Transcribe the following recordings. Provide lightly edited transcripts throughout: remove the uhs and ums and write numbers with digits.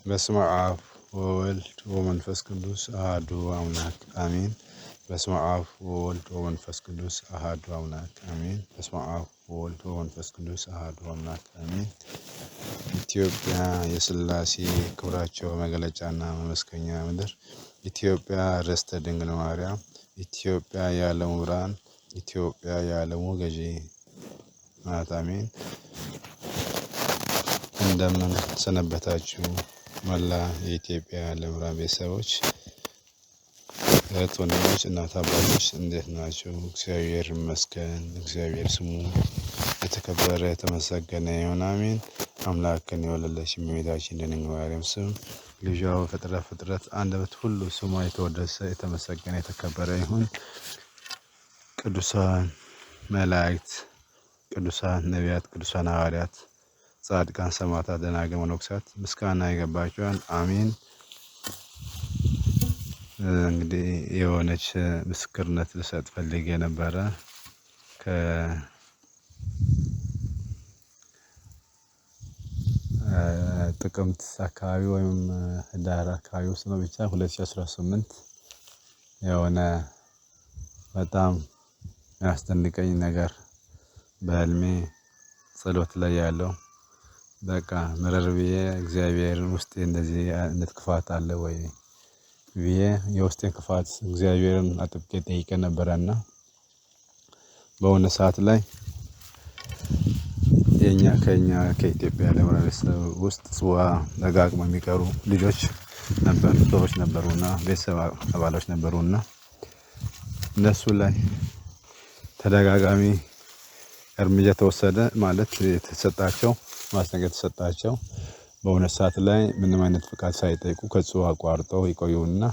በስመ አብ ወወልድ ወመንፈስ ቅዱስ አሐዱ አምላክ አሜን። በስመ አብ ወወልድ ወመንፈስ ቅዱስ አሐዱ አምላክ አሜን። በስመ አብ ወወልድ ወመንፈስ ቅዱስ አሐዱ አምላክ አሜን። ኢትዮጵያ የሥላሴ ክብራቸው መገለጫና መመስገኛ ምድር፣ ኢትዮጵያ ርስተ ድንግል ማርያም፣ ኢትዮጵያ የዓለሙ ብርሃን፣ ኢትዮጵያ የዓለሙ ገዢ ናት። አሜን። እንደምን ሰነበታችሁ መላ የኢትዮጵያ የዓለም ብርሃን ቤተሰቦች፣ እህት ወንድሞች፣ እናት አባቶች እንዴት ናቸው? እግዚአብሔር ይመስገን። እግዚአብሔር ስሙ የተከበረ የተመሰገነ ይሁን። አሜን። አምላክን የወለደች እመቤታችን ድንግል ማርያም ስም ልጇ ፍጥረት አንደበት ሁሉ ስሟ የተወደሰ የተመሰገነ የተከበረ ይሁን። ቅዱሳን መላእክት፣ ቅዱሳን ነቢያት፣ ቅዱሳን ሐዋርያት፣ ጻድቃን፣ ሰማዕታት፣ ደናግል፣ መነኮሳት ምስጋና ይገባቸዋል። አሜን። እንግዲህ የሆነች ምስክርነት ልሰጥ ፈልጌ ነበረ። ጥቅምት አካባቢ ወይም ህዳር አካባቢ ውስጥ ነው ብቻ 2018 የሆነ በጣም ያስደንቀኝ ነገር በህልሜ ጸሎት ላይ ያለው በቃ ምረር ብዬ እግዚአብሔር ውስጤ እንደዚህ አይነት ክፋት አለ ወይ ብዬ የውስጤን ክፋት እግዚአብሔርን አጥብቄ ጠይቄ ነበረና በሆነ ሰዓት ላይ ከኢትዮጵያ ለማህበረሰብ ውስጥ ጽዋ ደጋግሞ የሚቀሩ ልጆች ነበሩ፣ ሰዎች ነበሩና ቤተሰብ አባሎች ነበሩና እነሱ ላይ ተደጋጋሚ እርምጃ ተወሰደ። ማለት የተሰጣቸው ማስጠንቀቂያ የተሰጣቸው በሆነ ሰዓት ላይ ምንም አይነት ፍቃድ ሳይጠይቁ ከጽዋ አቋርጠው ይቆዩና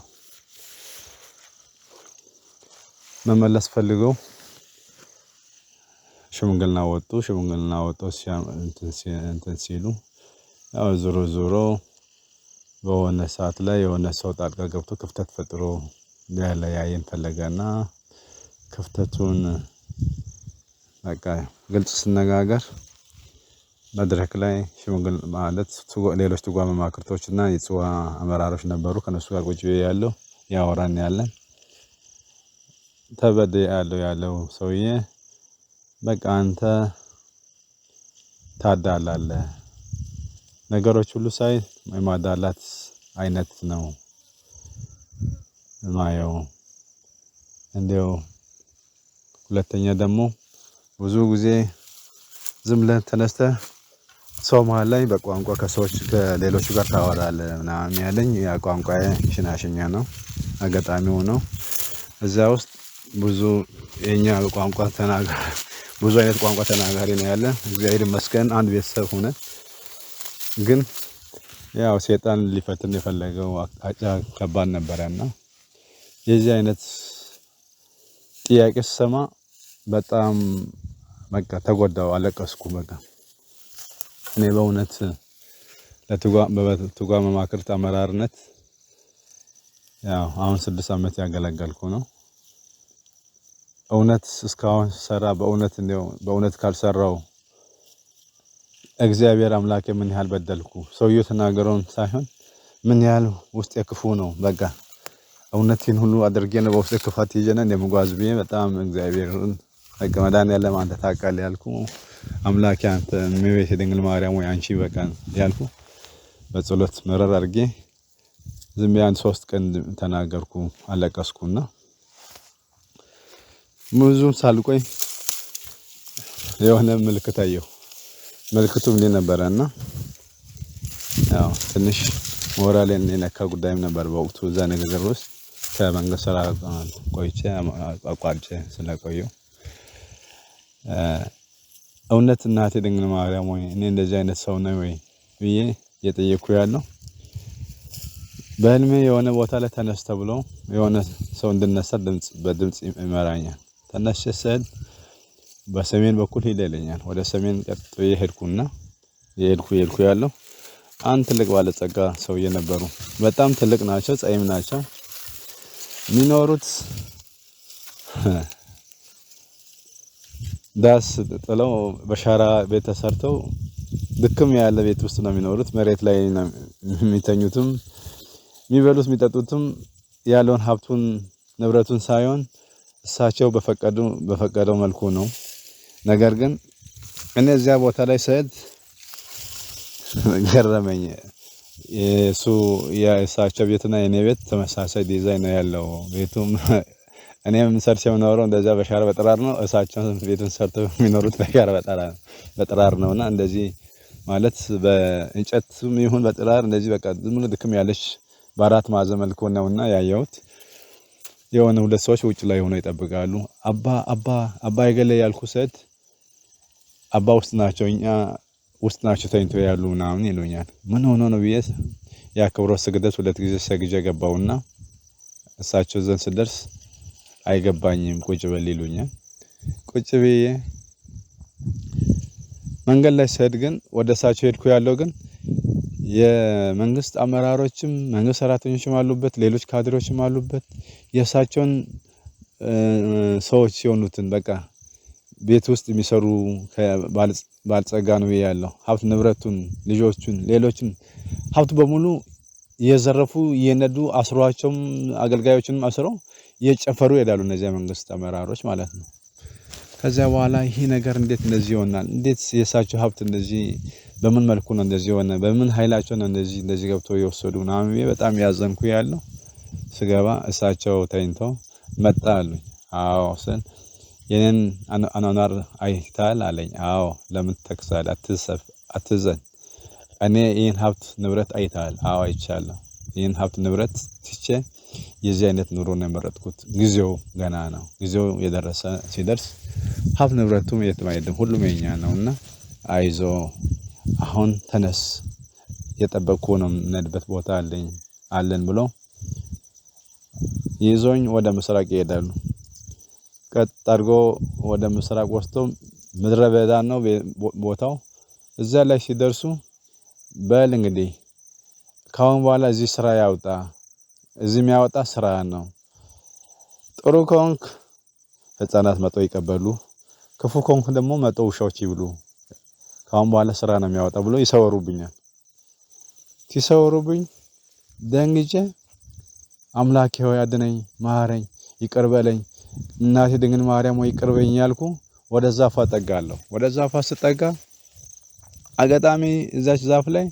መመለስ ፈልገው ሽምግልና ወጡ እንትን ሲሉ ያው ዞሮ በሆነ ሰዓት ላይ የሆነ ሰው ጣልቃ ገብቶ ክፍተት ፈጥሮ ሊያለያየን ፈለገና ክፍተቱን በቃ ግልጽ ስነጋገር መድረክ ላይ ሽምግል ማለት ሌሎች ትጓ መማክርቶችና የጽዋ አመራሮች ነበሩ። ከነሱ ጋር ቁጭ ብዬ ያለው ያወራን ያለን ተበደ ያለው ሰውዬ በቃ አንተ ታዳላለህ፣ ነገሮች ሁሉ ሳይ የማዳላት አይነት ነው ማየው። እንዴው ሁለተኛ ደግሞ ብዙ ጊዜ ዝም ብለህ ተነስተህ ሰው መሃል ላይ በቋንቋ ከሌሎች ጋር ታወራለህ ምናምን ያለኝ። ያ ቋንቋዬ ሽናሽኛ ነው፣ አጋጣሚው ነው። እዛ ውስጥ ብዙ የኛ ቋንቋ ተናጋሪ ብዙ አይነት ቋንቋ ተናጋሪ ነው ያለ። እግዚአብሔር ይመስገን አንድ ቤተሰብ ሆነ። ግን ያው ሰይጣን ሊፈትን የፈለገው አቅጣጫ ከባድ ነበረና የዚህ አይነት ጥያቄ ስሰማ በጣም በቃ ተጎዳው፣ አለቀስኩ። በቃ እኔ በእውነት ለትጓ መማክርት አመራርነት ያው አሁን 6 ዓመት ያገለገልኩ ነው። እውነት እስካሁን ሰራ በእውነት ካልሰራው እግዚአብሔር አምላክ ምን ያህል በደልኩ፣ ሰውየው ተናገረውን ሳይሆን ምን ያህል ውስጤ ክፉ ነው። በቃ እውነቴን ሁሉ አድርጌ ነው በውስጤ ክፋት ይዤ እንደምጓዝ ብዬ በጣም እግዚአብሔርን በቃ መድኃኒዓለም አንተ ታውቃለህ ያልኩ፣ አምላኬ አንተ እመቤቴ ድንግል ማርያም ወይ አንቺ በቃ ያልኩ በጸሎት መረር አድርጌ ዝም ብዬ 3 ቀን ተናገርኩ፣ አለቀስኩና ብዙም ሳልቆይ የሆነ ምልክት አየሁ። ምልክቱ ምን ነበረና ያው ትንሽ ሞራሌን የነካ ጉዳይም ነበር በወቅቱ። እዛ ነገር ውስጥ ከመንግስት ስራ ቆይቼ አቋርጬ ስለቆየሁ እውነት እናቴ ድንግል ማርያም ወይ እኔ እንደዚህ አይነት ሰው ነኝ ወይ ብዬ የጠየኩ ያለው። በህልሜ የሆነ ቦታ ላይ ተነስ ተብሎ የሆነ ሰው እንድነሳ በድምጽ ይመራኛል። ተነስቼ ስሄድ በሰሜን በኩል ሂድ ይለኛል። ወደ ሰሜን ቀጥ ሄድኩና የሄድኩ ያለው አንድ ትልቅ ባለጸጋ ሰውዬ ነበሩ። በጣም ትልቅ ናቸው፣ ጸይም ናቸው። የሚኖሩት ዳስ ጥለው በሻራ ቤት ተሰርተው ድክም ያለ ቤት ውስጥ ነው የሚኖሩት። መሬት ላይ ነው የሚተኙትም የሚበሉት የሚጠጡትም ያለውን ሀብቱን ንብረቱን ሳይሆን እሳቸው በፈቀደው መልኩ ነው። ነገር ግን እኔ እዚያ ቦታ ላይ ስሄድ ገረመኝ። የእሳቸው ቤትና የኔ ቤት ተመሳሳይ ዲዛይን ነው ያለው። ቤቱም እኔም ሰርቼ የምኖረው እንደዛ በሻር በጥራር ነው። እሳቸው ቤቱን ሰርተው የሚኖሩት በሻር በጥራር ነውና እንደዚህ ማለት በእንጨትም ይሁን በጥራር እንደዚህ በቃ ዝም ብሎ ድክም ያለች በአራት ማዕዘን መልኩ ነውና ያየሁት። የሆነ ሁለት ሰዎች ውጭ ላይ ሆነው ይጠብቃሉ። አባ የገለ ያልኩ ሴት አባ ውስጥ ናቸው፣ እኛ ውስጥ ናቸው ተኝተው ያሉ ምናምን ይሉኛል። ምን ሆኖ ነው ብዬ የአክብሮት ስግደት 2 ጊዜ ሰግጄ ገባውና እሳቸው ዘንድ ስደርስ አይገባኝም ቁጭ በል ይሉኛል። ቁጭ ብዬ መንገድ ላይ ስሄድ ግን ወደ እሳቸው ሄድኩ ያለው ግን የመንግስት አመራሮችም መንግስት ሰራተኞችም አሉበት፣ ሌሎች ካድሬዎችም አሉበት። የእሳቸውን ሰዎች የሆኑትን በቃ ቤት ውስጥ የሚሰሩ ባለጸጋ ነው ያለው። ሀብት ንብረቱን፣ ልጆቹን፣ ሌሎችን ሀብት በሙሉ እየዘረፉ እየነዱ አስሯቸውም አገልጋዮችንም አስረው እየጨፈሩ ይሄዳሉ እነዚያ መንግስት አመራሮች ማለት ነው። ከዚያ በኋላ ይሄ ነገር እንዴት እንደዚህ ይሆናል? እንዴት የእሳቸው ሀብት እንደዚህ በምን መልኩ ነው እንደዚህ ሆነ? በምን ኃይላቸው ነው እንደዚህ ገብተው የወሰዱ ምናምን በጣም ያዘንኩ ያለው። ስገባ እሳቸው ተኝተው መጣ አሉኝ። አዎ ስል የኔን አኗኗር አይተሃል አለኝ። አዎ ለምን ተክሳል? አትዘን። እኔ ይህን ሀብት ንብረት አይተሃል? አዎ አይቻለሁ። ይህን ሀብት ንብረት ትቼ የዚህ አይነት ኑሮ ነው የመረጥኩት። ጊዜው ገና ነው። ጊዜው ሲደርስ ሀብት ንብረቱም የትም አይሄድም፣ ሁሉም የኛ ነውና አይዞ አሁን ተነስ፣ የጠበቅኩ ነው የምንሄድበት ቦታ አለን ብሎ ይዞኝ ወደ ምስራቅ ይሄዳሉ። ቀጥ አድርጎ ወደ ምስራቅ ወስዶ ምድረ በዳ ነው ቦታው። እዛ ላይ ሲደርሱ በል እንግዲህ ካሁን በኋላ እዚህ ስራ ያውጣ፣ እዚህ የሚያወጣ ስራ ነው። ጥሩ ከሆንክ ህፃናት መጥተው ይቀበሉ፣ ክፉ ከሆንክ ደግሞ መጥተው ውሻዎች ይብሉ። ካሁን በኋላ ስራ ነው የሚያወጣ ብሎ ይሰወሩብኛል። ሲሰወሩብኝ ደንግጬ አምላኬ ሆይ አድነኝ፣ ማረኝ፣ ይቅር በለኝ፣ እናቴ ድንግል ማርያም ሆይ ይቅር በይኝ ያልኩ ወደ ዛፏ ጠጋለሁ። ወደ ዛፏ ስጠጋ አጋጣሚ እዛች ዛፍ ላይ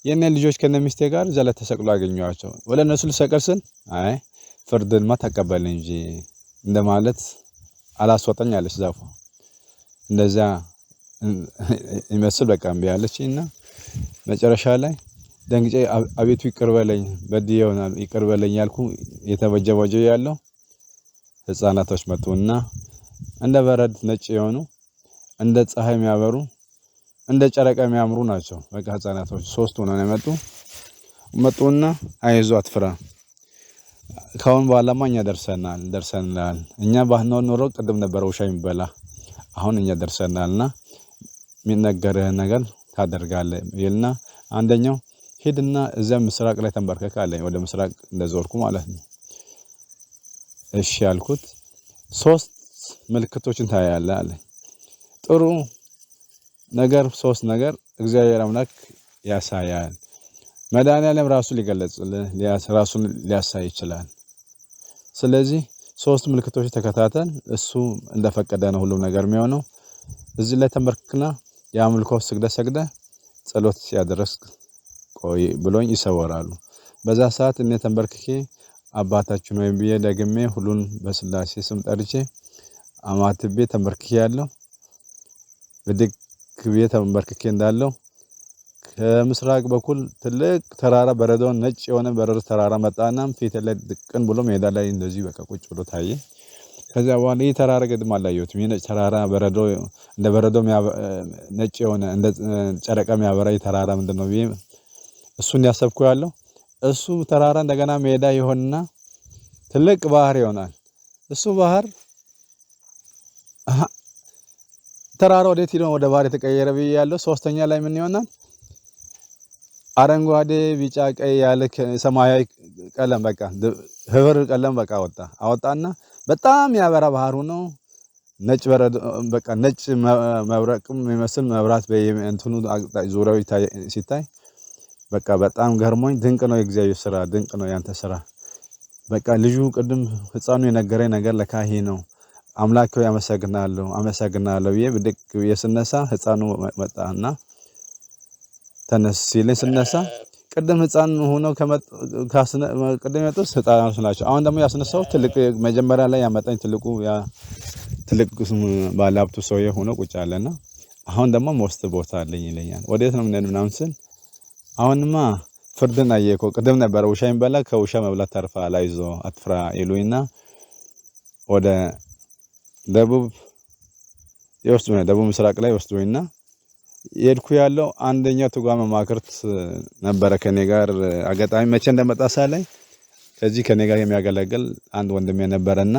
የኔ ልጆች ከነሚስቴ ጋር እዛ ላይ ተሰቅሎ አገኘኋቸው። ወደ እነሱ ልሰቀል ስል አይ ፍርድንማ ተቀበል እንጂ እንደማለት አላስወጣኝ አለች ዛፏ። እንደዛ ይመስል በቃ እምቢ አለችኝና መጨረሻ ላይ ደንግጬ አቤቱ ይቅር በለኝ፣ በድዬ ይሆናል ይቅር በለኝ ያልኩ የተበጀበጀ ያለው ህፃናቶች መጡና እንደ በረድ ነጭ የሆኑ እንደ ፀሐይ የሚያበሩ እንደ ጨረቃ የሚያምሩ ናቸው። በቃ ህፃናቶች 3 ነው መጡና አይዞ አትፍራ፣ ካሁን በኋላማ እኛ ደርሰናል። እኛ ባንኖር ኖሮ ቅድም ነበር ውሻ የሚበላ፣ አሁን እኛ ደርሰናልና የሚነገርህን ነገር ታደርጋለህ ይልና አንደኛው ሄድና እዚያ ምስራቅ ላይ ተንበርከክ አለኝ። ወደ ምስራቅ እንደዞርኩ ማለት ነው። እሺ ያልኩት 3 ምልክቶችን ታያለህ አለኝ። ጥሩ ነገር 3 ነገር እግዚአብሔር አምላክ ያሳያል። መድኃኒዓለም ራሱ ሊገለጽልህ ራሱን ሊያሳይ ይችላል። ስለዚህ 3 ምልክቶች ተከታተል፣ እሱ እንደፈቀደ ነው ሁሉም ነገር የሚሆነው። እዚህ ላይ ተንበርክክና የአምልኮ ስግደት ሰግደህ ጸሎት ያደረስክ ቆይ ብሎኝ ይሰወራሉ። በዛ ሰዓት እኔ ተንበርክኬ አባታችን ሆይ ብዬ ደግሜ ሁሉን በስላሴ ስም ጠርቼ አማትቤ ተንበርክኬ ያለው ብድግ ብዬ ተንበርክኬ እንዳለው ከምስራቅ በኩል ትልቅ ተራራ በረዶን ነጭ የሆነ በረዶ ተራራ መጣና ፊት ላይ ድቅን ብሎ ሜዳ ላይ እንደዚህ በቃ ቁጭ ብሎ ታየ። ከዚያ በኋላ ይህ ተራራ ግድም አላየሁትም። ይህ ነጭ ተራራ በረዶ እንደ በረዶ ነጭ የሆነ እንደ ጨረቃ የሚያበራ ተራራ ምንድነው ብዬ እሱን ያሰብኩ ያለው እሱ ተራራ እንደገና ሜዳ ይሆንና ትልቅ ባህር ይሆናል። እሱ ባህር ተራራ ወዴት ሄዶ ወደ ባህር የተቀየረ ብዬ ያለው። ሶስተኛ ላይ ምን ይሆናል? አረንጓዴ ቢጫ ቀይ ያለ ሰማያዊ ቀለም በቃ ህብር ቀለም በቃ አወጣና በጣም ያበራ ባህሩ ነው። ነጭ በረዶ በቃ ነጭ መብረቅም የሚመስል መብራት በእንትኑ ዙሪያው ሲታይ በቃ በጣም ገርሞኝ ድንቅ ነው የእግዚአብሔር ስራ ድንቅ ነው ያንተ ስራ በቃ ልጁ ቅድም ህፃኑ የነገረኝ ነገር ለካሂ ነው አምላክ ሆይ አመሰግናለሁ ብዬ ብድቅ የስነሳ ህፃኑ መጣና ተነስ ሲለኝ ስነሳ ቅድም ህፃን ሆኖ ቅድም የመጡት ህፃናት ናቸው አሁን ደግሞ ያስነሳው ትልቅ መጀመሪያ ላይ ያመጣኝ ትልቅ ባለሀብቱ ሰውዬ ሆኖ ቁጭ አለና አሁን ደግሞ ሞስት ቦታ አለኝ ይለኛል ወዴት ነው የምንሄድ ምናምን ስል አሁንማ ፍርድን አየከው ቅድም ነበር ውሻ ይበላ ከውሻ መብላት ተርፋል አይዞ አትፍራ ይሉኝና ወደ ደቡብ ምስራቅ ላይ ወስዶኝና የሄድኩ ያለው አንደኛው ትጓ መማክርት ነበረ ከኔ ጋር አጋጣሚ መቼ እንደመጣ ሳላይ ከዚህ ከኔ ጋር የሚያገለግል አንድ ወንድሜ ነበርና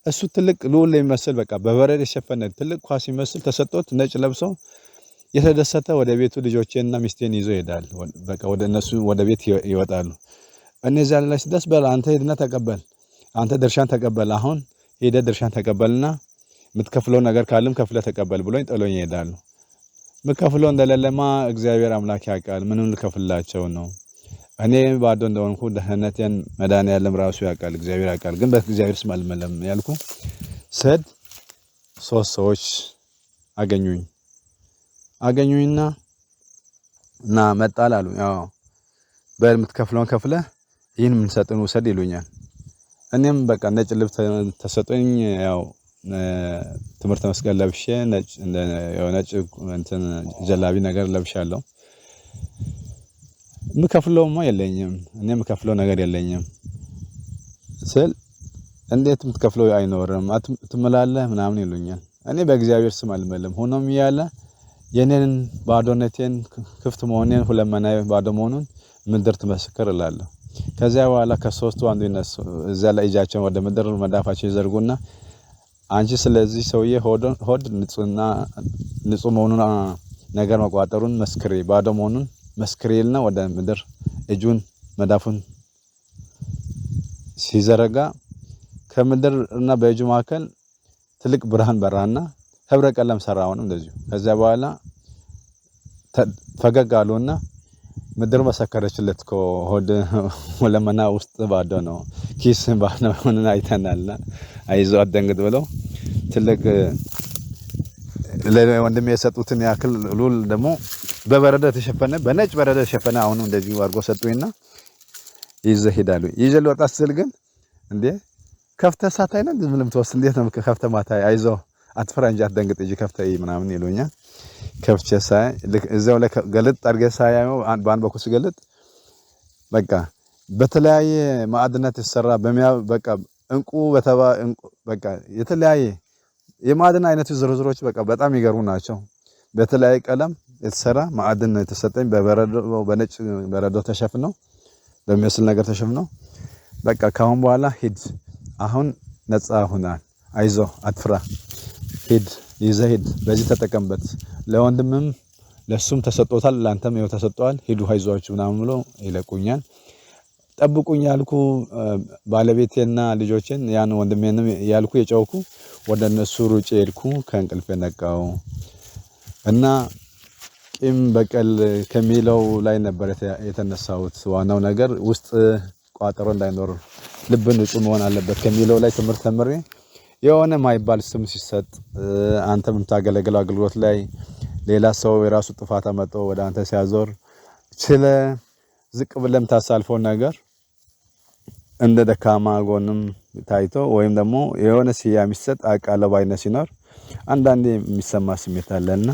እሱ ትልቅ ልዑል የሚመስል በቃ በበረድ የሸፈነ ትልቅ ኳስ ይመስል ተሰጥቶት ነጭ ለብሶ የተደሰተ ወደ ቤቱ ልጆቼንና ሚስቴን ይዞ ይሄዳል በቃ ወደ እነሱ ወደ ቤት ይወጣሉ እነዚያ ላይ ሲደርስ በል አንተ ሄድና ተቀበል አንተ ድርሻን ተቀበል አሁን ሄደ ድርሻን ተቀበልና የምትከፍለው ነገር ካለም ከፍለ ተቀበል ብሎኝ ጥሎኝ ይሄዳሉ ምከፍለው እንደሌለማ እግዚአብሔር አምላክ ያውቃል ምንም ልከፍላቸው ነው እኔ ባዶ እንደሆንኩ ደህነቴን መድኃኒዓለም ራሱ ያውቃል እግዚአብሔር ያውቃል ግን በእግዚአብሔር ስም አልመለም ያልኩ ሰድ 3 ሰዎች አገኙኝና እና መጣል አሉ ያው በምትከፍለውን ከፍለ ይሄን ምን ሰጥን ወሰድ ይሉኛል እኔም በቃ ነጭ ልብስ ተሰጠኝ ያው ትምህርት መስቀል ለብሼ ነጭ እንትን ጀላቢ ነገር ለብሻለሁ ምከፍለውማ የለኝም እኔ ምከፍለው ነገር የለኝም ስል እንዴት ምትከፍለው አይኖርም አትመላለህ ምናምን ይሉኛል እኔ በእግዚአብሔር ስም አልመለም ሆኖም ያለ የኔን ባዶነቴን ክፍት መሆኔን ሁለመናዬ ባዶ መሆኑን ምድር ትመስክር እላለሁ ከዚያ በኋላ ከሶስቱ አንዱ ይነሱ እዛ ላይ እጃቸውን ወደ ምድር መዳፋቸው ይዘርጉና አንቺ ስለዚህ ሰውዬ ሆድ ንጹህ መሆኑን ነገር መቋጠሩን መስክሪ ባዶ መሆኑን መስክሪልና ወደ ምድር እጁን መዳፉን ሲዘረጋ ከምድርና በእጁ መካከል ትልቅ ብርሃን በራና ህብረ ቀለም ሰራውን እንደዚሁ ከዛ በኋላ ፈገግ አሉና ምድር መሰከረችለት ሆድ ወለመና ውስጥ ባዶ ነው ኪስ ባዶ ነው አይተናልና አይዞ አደንግጥ ብለው ትልቅ ለወንድሜ የሰጡትን ያክል ሉል ደግሞ በበረዶ ተሸፈነ በነጭ በረዶ ተሸፈነ አሁን እንደዚህ አድርጎ ሰጡኝና ይዘሄዳሉ ይዘል ወጣ ስል ግን እንዴ ከፍተ ሳታይና ምንም ተወስ እንዴት ነው ከፍተ ማታይ አይዞ አትፍራ እንጂ አትደንግጥ እንጂ ከፍተ ምናምን ይሉኛል ከፍቼ ሳይ እዛው ላይ ገለጥ አድርጌ ሳያየው በአንድ በኩል ሲገለጥ በቃ በተለያየ ማዕድናት የተሰራ በቃ እንቁ በቃ የተለያየ የማዕድን አይነት ዝርዝሮች በቃ በጣም ይገርሙ ናቸው በተለያየ ቀለም የተሰራ ማዕድን የተሰጠኝ በነጭ በረዶ ተሸፍነው በሚመስል ነገር ተሸፍነው በቃ ካሁን በኋላ ሂድ አሁን ነፃ ሆናል አይዞ አትፍራ ሂድ ይዘሂድ በዚህ ተጠቀምበት ለወንድምም ለሱም ተሰጥቶታል ላንተም ይኸው ተሰጥቷል ሂዱ አይዟችሁ ምናምን ብሎ ይለቁኛል ጠብቁኝ ያልኩ ባለቤቴና ልጆችን ያን ወንድሜንም ያልኩ የጨውኩ ወደ እነሱ ሩጬ ሄድኩ ከእንቅልፌ ነቃው እና ቂም በቀል ከሚለው ላይ ነበር የተነሳሁት ዋናው ነገር ውስጥ ቋጠሮ እንዳይኖር ልብ ንጹህ መሆን አለበት ከሚለው ላይ ትምህርት ተምሬ የሆነ ማይባል ስም ሲሰጥ አንተ በምታገለግለው አገልግሎት ላይ ሌላ ሰው የራሱ ጥፋት አመጣ ወደ አንተ ሲያዞር ችለ ዝቅ ብለም ታሳልፈው ነገር እንደ ደካማ ጎንም ታይቶ ወይም ደግሞ የሆነ ሲያም ይሰጥ አቃለው ባይነት ሲኖር አንዳንዴ የሚሰማ ስሜት አለና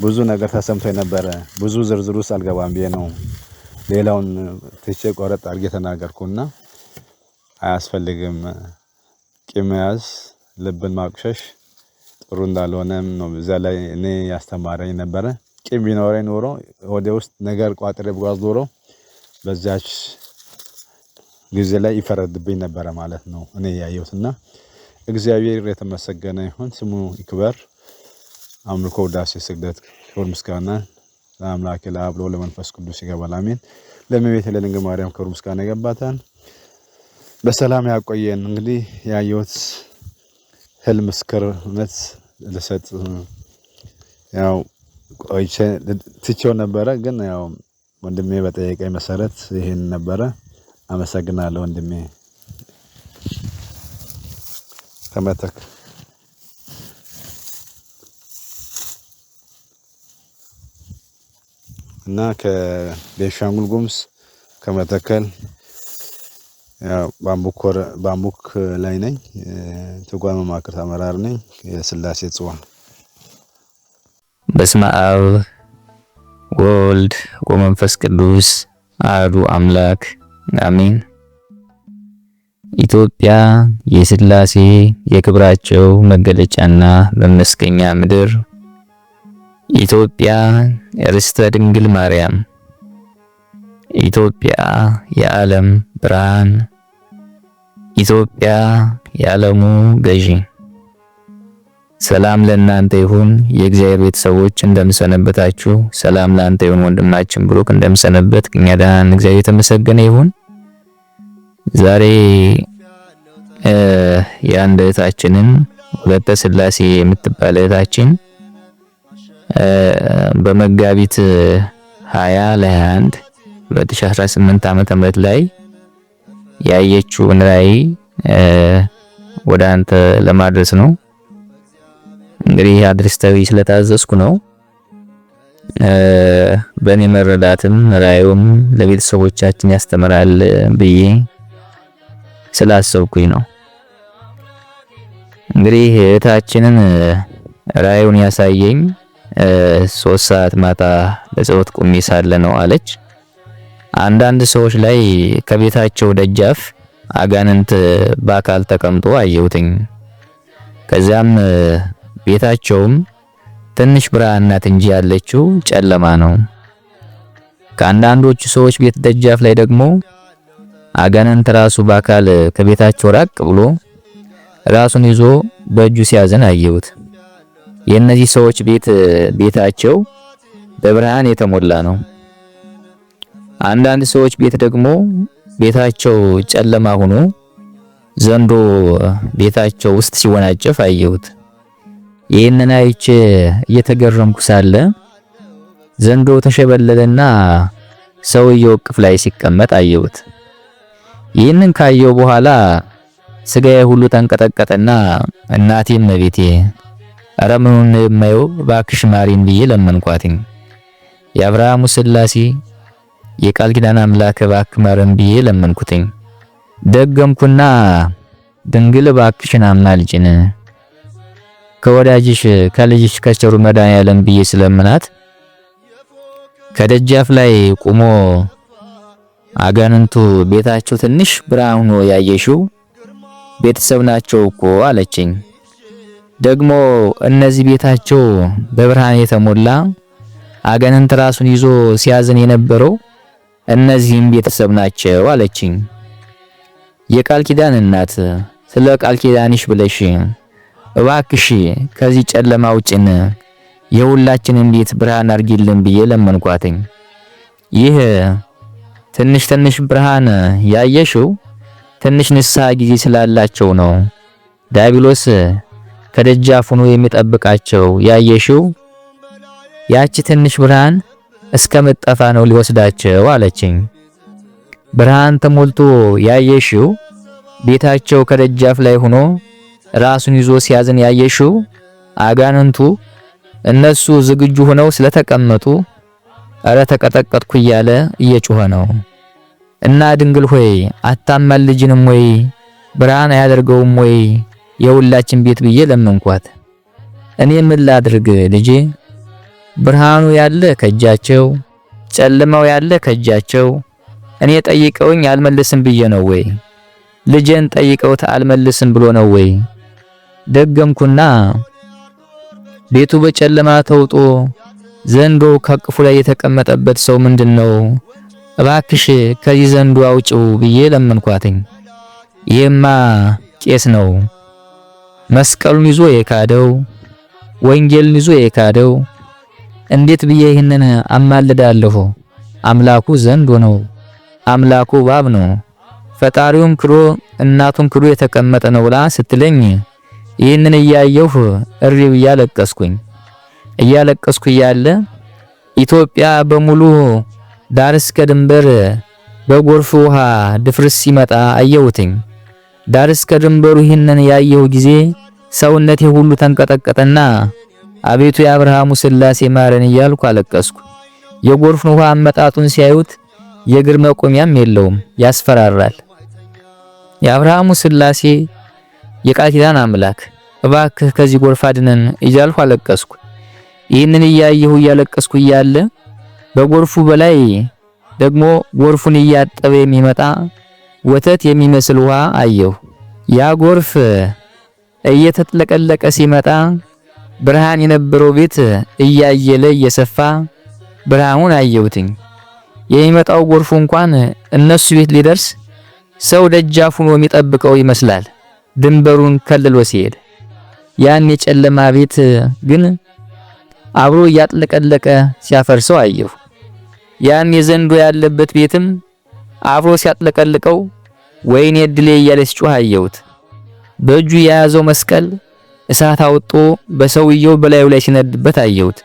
ብዙ ነገር ተሰምቶኝ ነበር ብዙ ዝርዝሩስ አልገባም ብዬ ነው ሌላውን ትቼ ቆረጥ አድርጌ ተናገርኩና አያስፈልግም ቂም መያዝ ልብን ማቁሸሽ ጥሩ እንዳልሆነም ነው እዛ ላይ እኔ ያስተማረኝ ነበር ቂም ቢኖረኝ ኖሮ ወደ ውስጥ ነገር ቋጥሬ ብጓዝ ኖሮ በዛች ጊዜ ላይ ይፈረድብኝ ነበር ማለት ነው እኔ ያየሁትና እግዚአብሔር የተመሰገነ ይሁን ስሙ ይክበር አምልኮ ዳሴ ስግደት ክብር ምስጋና ለአምላክ ለአብ ለመንፈስ ቅዱስ ይገባል አሜን ለእመቤቴ ለድንግል ማርያም ክብር ምስጋና ይገባታል በሰላም ያቆየን እንግዲህ ያየሁት ህልም ምስክርነት ልሰጥ ያው ቆይቼ ትቼው ነበረ። ግን ያው ወንድሜ በጠየቀኝ መሰረት ይሄን ነበረ። አመሰግናለሁ ወንድሜ ከመተክ እና ከቤንሻንጉል ጉሙዝ ከመተከል ያው ባምቡክ ላይ ነኝ። ተቋም መማክርት አመራር ነኝ። የስላሴ ጽዋ በስመ አብ ወልድ ወመንፈስ ቅዱስ አሐዱ አምላክ አሜን። ኢትዮጵያ የስላሴ የክብራቸው መገለጫና መመስገኛ ምድር፣ ኢትዮጵያ ርስተ ድንግል ማርያም፣ ኢትዮጵያ የዓለም ብርሃን፣ ኢትዮጵያ የዓለሙ ገዢ። ሰላም ለእናንተ ይሁን የእግዚአብሔር ቤተሰቦች፣ እንደምሰነበታችሁ። ሰላም ለአንተ ይሁን ወንድማችን ብሩክ፣ እንደምሰነበት እኛ ደህና ነን፣ እግዚአብሔር የተመሰገነ ይሁን። ዛሬ የአንድ እህታችንን ወለተ ስላሴ የምትባል እህታችን በመጋቢት 20 ለ21 2018 ዓመተ ምህረት ላይ ያየችውን ራእይ ወደ አንተ ለማድረስ ነው። እንግዲህ አድርስ ተብዬ ስለታዘዝኩ ነው። በእኔ መረዳትም ራእዩም ለቤተሰቦቻችን ያስተምራል ብዬ ስላሰብኩኝ ነው። እንግዲህ እህታችንን ራእዩን ያሳየኝ 3 ሰዓት ማታ ለጸሎት ቁሜ ሳለ ነው አለች። አንዳንድ ሰዎች ላይ ከቤታቸው ደጃፍ አጋንንት በአካል ተቀምጦ አየሁትኝ። ከዚያም ቤታቸውም ትንሽ ብርሃን ናት እንጂ ያለችው ጨለማ ነው። ከአንዳንዶቹ ሰዎች ቤት ደጃፍ ላይ ደግሞ አጋንንት ራሱ በአካል ከቤታቸው ራቅ ብሎ ራሱን ይዞ በእጁ ሲያዘን አየሁት። የእነዚህ ሰዎች ቤታቸው በብርሃን የተሞላ ነው። አንዳንድ ሰዎች ቤት ደግሞ ቤታቸው ጨለማ ሆኖ ዘንዶ ቤታቸው ውስጥ ሲወናጨፍ አየሁት። ይህንን አይቼ እየተገረምኩ ሳለ ዘንዶ ተሸበለለና ሰውየው እቅፍ ላይ ሲቀመጥ አየሁት። ይህንን ካየው በኋላ ስጋዬ ሁሉ ተንቀጠቀጠና እናቴም እመቤቴ ኧረ ምኑን የማየው እባክሽ ማሪን ብዬ ለመንኳትኝ። የአብርሃሙ ስላሴ የቃል ኪዳን አምላክ እባክህ ማረን ብዬ ለመንኩትኝ። ደገምኩና ድንግል እባክሽን አማልጅን ከወዳጅሽ ከልጅሽ ከቸሩ መድኃኔዓለም ብዬ ስለምናት ከደጃፍ ላይ ቆሞ አጋንንቱ ቤታቸው ትንሽ ብርሃን ሆኖ ያየሽው ቤተሰብ ናቸው እኮ አለችኝ። ደግሞ እነዚህ ቤታቸው በብርሃን የተሞላ አጋንንት ራሱን ይዞ ሲያዝን የነበረው እነዚህም ቤተሰብ ናቸው አለችኝ። የቃል ኪዳን እናት ስለ ቃል ኪዳንሽ ብለሽ እባክሽ ከዚህ ጨለማ ውጭን የሁላችንን ቤት ብርሃን አርጊልን ብዬ ለመንኳትኝ። ይህ ትንሽ ብርሃን ያየሽው ትንሽ ንስሐ ጊዜ ስላላቸው ነው። ዲያብሎስ ከደጃፍ ሆኖ የሚጠብቃቸው ያየሽው ያቺ ትንሽ ብርሃን እስከምትጠፋ ነው ሊወስዳቸው አለችኝ። ብርሃን ተሞልቶ ያየሽው ቤታቸው ከደጃፍ ላይ ሆኖ ራሱን ይዞ ሲያዝን ያየሽው አጋንንቱ እነሱ ዝግጁ ሆነው ስለተቀመጡ አረ ተቀጠቀጥኩ እያለ እየጮኸ ነው። እና ድንግል ሆይ አታማልጅንም ወይ ብርሃን አያደርገውም ወይ የሁላችን ቤት ብዬ ለመንኳት። እኔ ምን ላድርግ ልጄ? ብርሃኑ ያለ ከእጃቸው ጨለማው ያለ ከእጃቸው። እኔ ጠይቀውኝ አልመልስም ብዬ ነው ወይ? ልጄን ጠይቀውት አልመልስም ብሎ ነው ወይ? ደገምኩና ቤቱ በጨለማ ተውጦ ዘንዶ ከቅፉ ላይ የተቀመጠበት ሰው ምንድነው? እባክሽ ከዚህ ዘንዶ አውጪው ብዬ ለመንኳትኝ። ይሄማ ቄስ ነው፣ መስቀሉን ይዞ የካደው ወንጌልን ይዞ የካደው። እንዴት ብዬ ይህንን አማልዳለሁ? አምላኩ ዘንዶ ነው፣ አምላኩ እባብ ነው፣ ፈጣሪውም ክዶ እናቱም ክዶ የተቀመጠ ነው ብላ ስትለኝ ይህንን እያየሁ እሪ ብዬ እያለቀስኩ እያለ ኢትዮጵያ በሙሉ ዳር እስከ ድንበር በጎርፍ ውሃ ድፍርስ ሲመጣ አየሁትኝ። ዳር እስከ ድንበሩ ይህንን ያየሁ ጊዜ ሰውነቴ ሁሉ ተንቀጠቀጠና አቤቱ የአብርሃሙ ሥላሴ ማረን እያልኩ አለቀስኩ። የጎርፉን ውሃ አመጣጡን ሲያዩት የእግር መቆሚያም የለውም፣ ያስፈራራል። የአብርሃሙ ሥላሴ የቃል ኪዳን አምላክ እባክህ ከዚህ ጎርፍ አድነን እያልኩ አለቀስኩ። ይህንን እያየሁ እያለቀስኩ እያለ በጎርፉ በላይ ደግሞ ጎርፉን እያጠበ የሚመጣ ወተት የሚመስል ውሃ አየሁ። ያ ጎርፍ እየተጥለቀለቀ ሲመጣ ብርሃን የነበረው ቤት እያየለ እየሰፋ ብርሃኑን አየሁትኝ። የሚመጣው ጎርፉ እንኳን እነሱ ቤት ሊደርስ ሰው ደጃፍ ሆኖ የሚጠብቀው ይመስላል ድንበሩን ከልሎ ሲሄድ። ያን የጨለማ ቤት ግን አብሮ እያጥለቀለቀ ሲያፈርሰው አየሁ። ያን የዘንዶ ያለበት ቤትም አብሮ ሲያጥለቀልቀው ወይኔ እድሌ እያለ ሲጮህ አየሁት። በእጁ የያዘው መስቀል እሳት አውጦ በሰውየው በላዩ ላይ ሲነድበት አየሁት።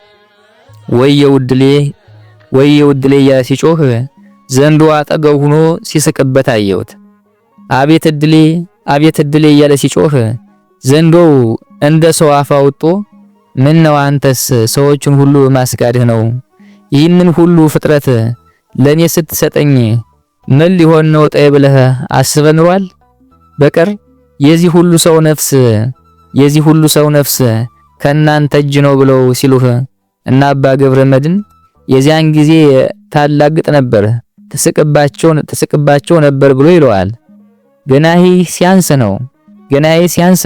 ወየው እድሌ እያለ ሲጮህ ዘንዶ አጠገብ ሆኖ ሲስቅበት አየሁት። አቤት እድሌ እያለ ሲጮህ ዘንዶው እንደ ሰው አፍ አውጦ ምን ነው አንተስ ሰዎችን ሁሉ ማስጋድህ ነው? ይህንን ሁሉ ፍጥረት ለኔ ስትሰጠኝ ምን ሊሆን ነው ጠይ ብለህ አስበህ ኑሯል? በቀር የዚህ ሁሉ ሰው ነፍስ ከናንተ እጅ ነው ብለው ሲሉህ እና አባ ገብረ መድን የዚያን ጊዜ ታላግጥ ነበር፣ ተስቅባቸው ነበር ብሎ ይለዋል። ገና ይህ ሲያንስ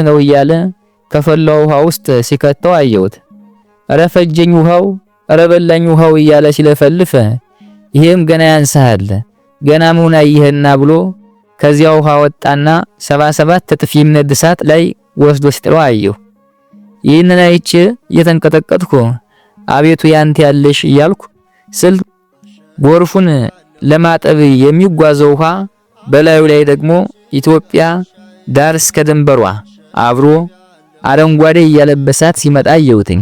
ነው እያለ ከፈላው ውሃ ውስጥ ሲከተው አየሁት። እረ ፈጀኝ ውሃው፣ እረ በላኝ ውሃው እያለ ሲለፈልፍ ይሄም ገና ያንሳል፣ ገና ምን አየህና ብሎ ከዚያ ውሃ ወጣና 77 እጥፍ የሚነድ እሳት ላይ ወስዶ ሲጥለው አየሁ። ይህንን አይቼ እየተንቀጠቀጥኩ አቤቱ ያንተ ያለሽ እያልኩ ስል ጎርፉን ለማጠብ የሚጓዘው ውሃ በላዩ ላይ ደግሞ ኢትዮጵያ ዳር እስከ ድንበሯ አብሮ አረንጓዴ እያለበሳት ሲመጣ አየሁትኝ።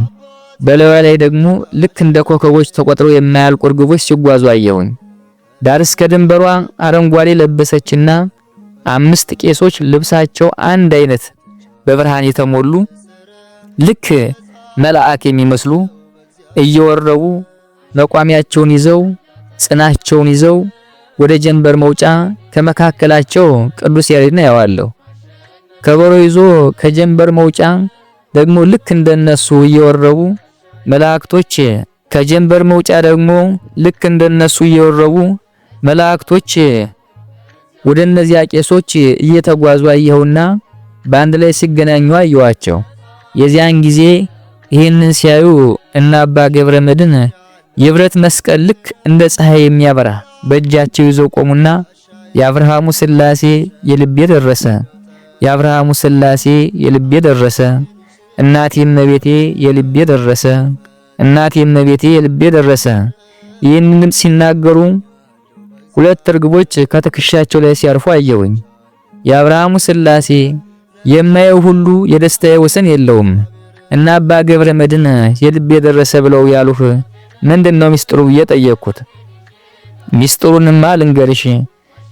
በላዩ ላይ ደግሞ ልክ እንደ ኮከቦች ተቆጥረው የማያልቁ እርግቦች ሲጓዙ አየሁኝ። ዳር እስከ ድንበሯ አረንጓዴ ለበሰችና 5 ቄሶች ልብሳቸው አንድ አይነት በብርሃን የተሞሉ ልክ መልአክ የሚመስሉ እየወረቡ መቋሚያቸውን ይዘው ጽናቸውን ይዘው ወደ ጀንበር መውጫ ከመካከላቸው ቅዱስ ያሬድን ያዋለሁ። ከበሮ ይዞ ከጀንበር መውጫ ደግሞ ልክ እንደነሱ እየወረቡ መላእክቶች ከጀንበር መውጫ ደግሞ ልክ እንደነሱ እየወረቡ መላእክቶች ወደ እነዚያ ቄሶች እየተጓዙ አየሁና በአንድ ላይ ሲገናኙ አየኋቸው። የዚያን ጊዜ ይህንን ሲያዩ እና አባ ገብረ መድን የብረት መስቀል ልክ እንደ ፀሐይ የሚያበራ በእጃቸው ይዘው ቆሙና የአብርሃሙ ሥላሴ የልቤ ደረሰ፣ የአብርሃሙ ሥላሴ የልቤ ደረሰ፣ እናቴ እመቤቴ የልቤ ደረሰ፣ እናቴ እመቤቴ የልቤ ደረሰ። ይህንንም ሲናገሩ 2 እርግቦች ከትከሻቸው ላይ ሲያርፉ አየሁኝ። የአብርሃሙ ሥላሴ የማየው ሁሉ የደስታዬ ወሰን የለውም እና አባ ገብረ መድን የልቤ ደረሰ ብለው ያሉህ ምንድነው ሚስጥሩ ብዬ ጠየቅኩት። ሚስጥሩንማ ልንገርሽ፣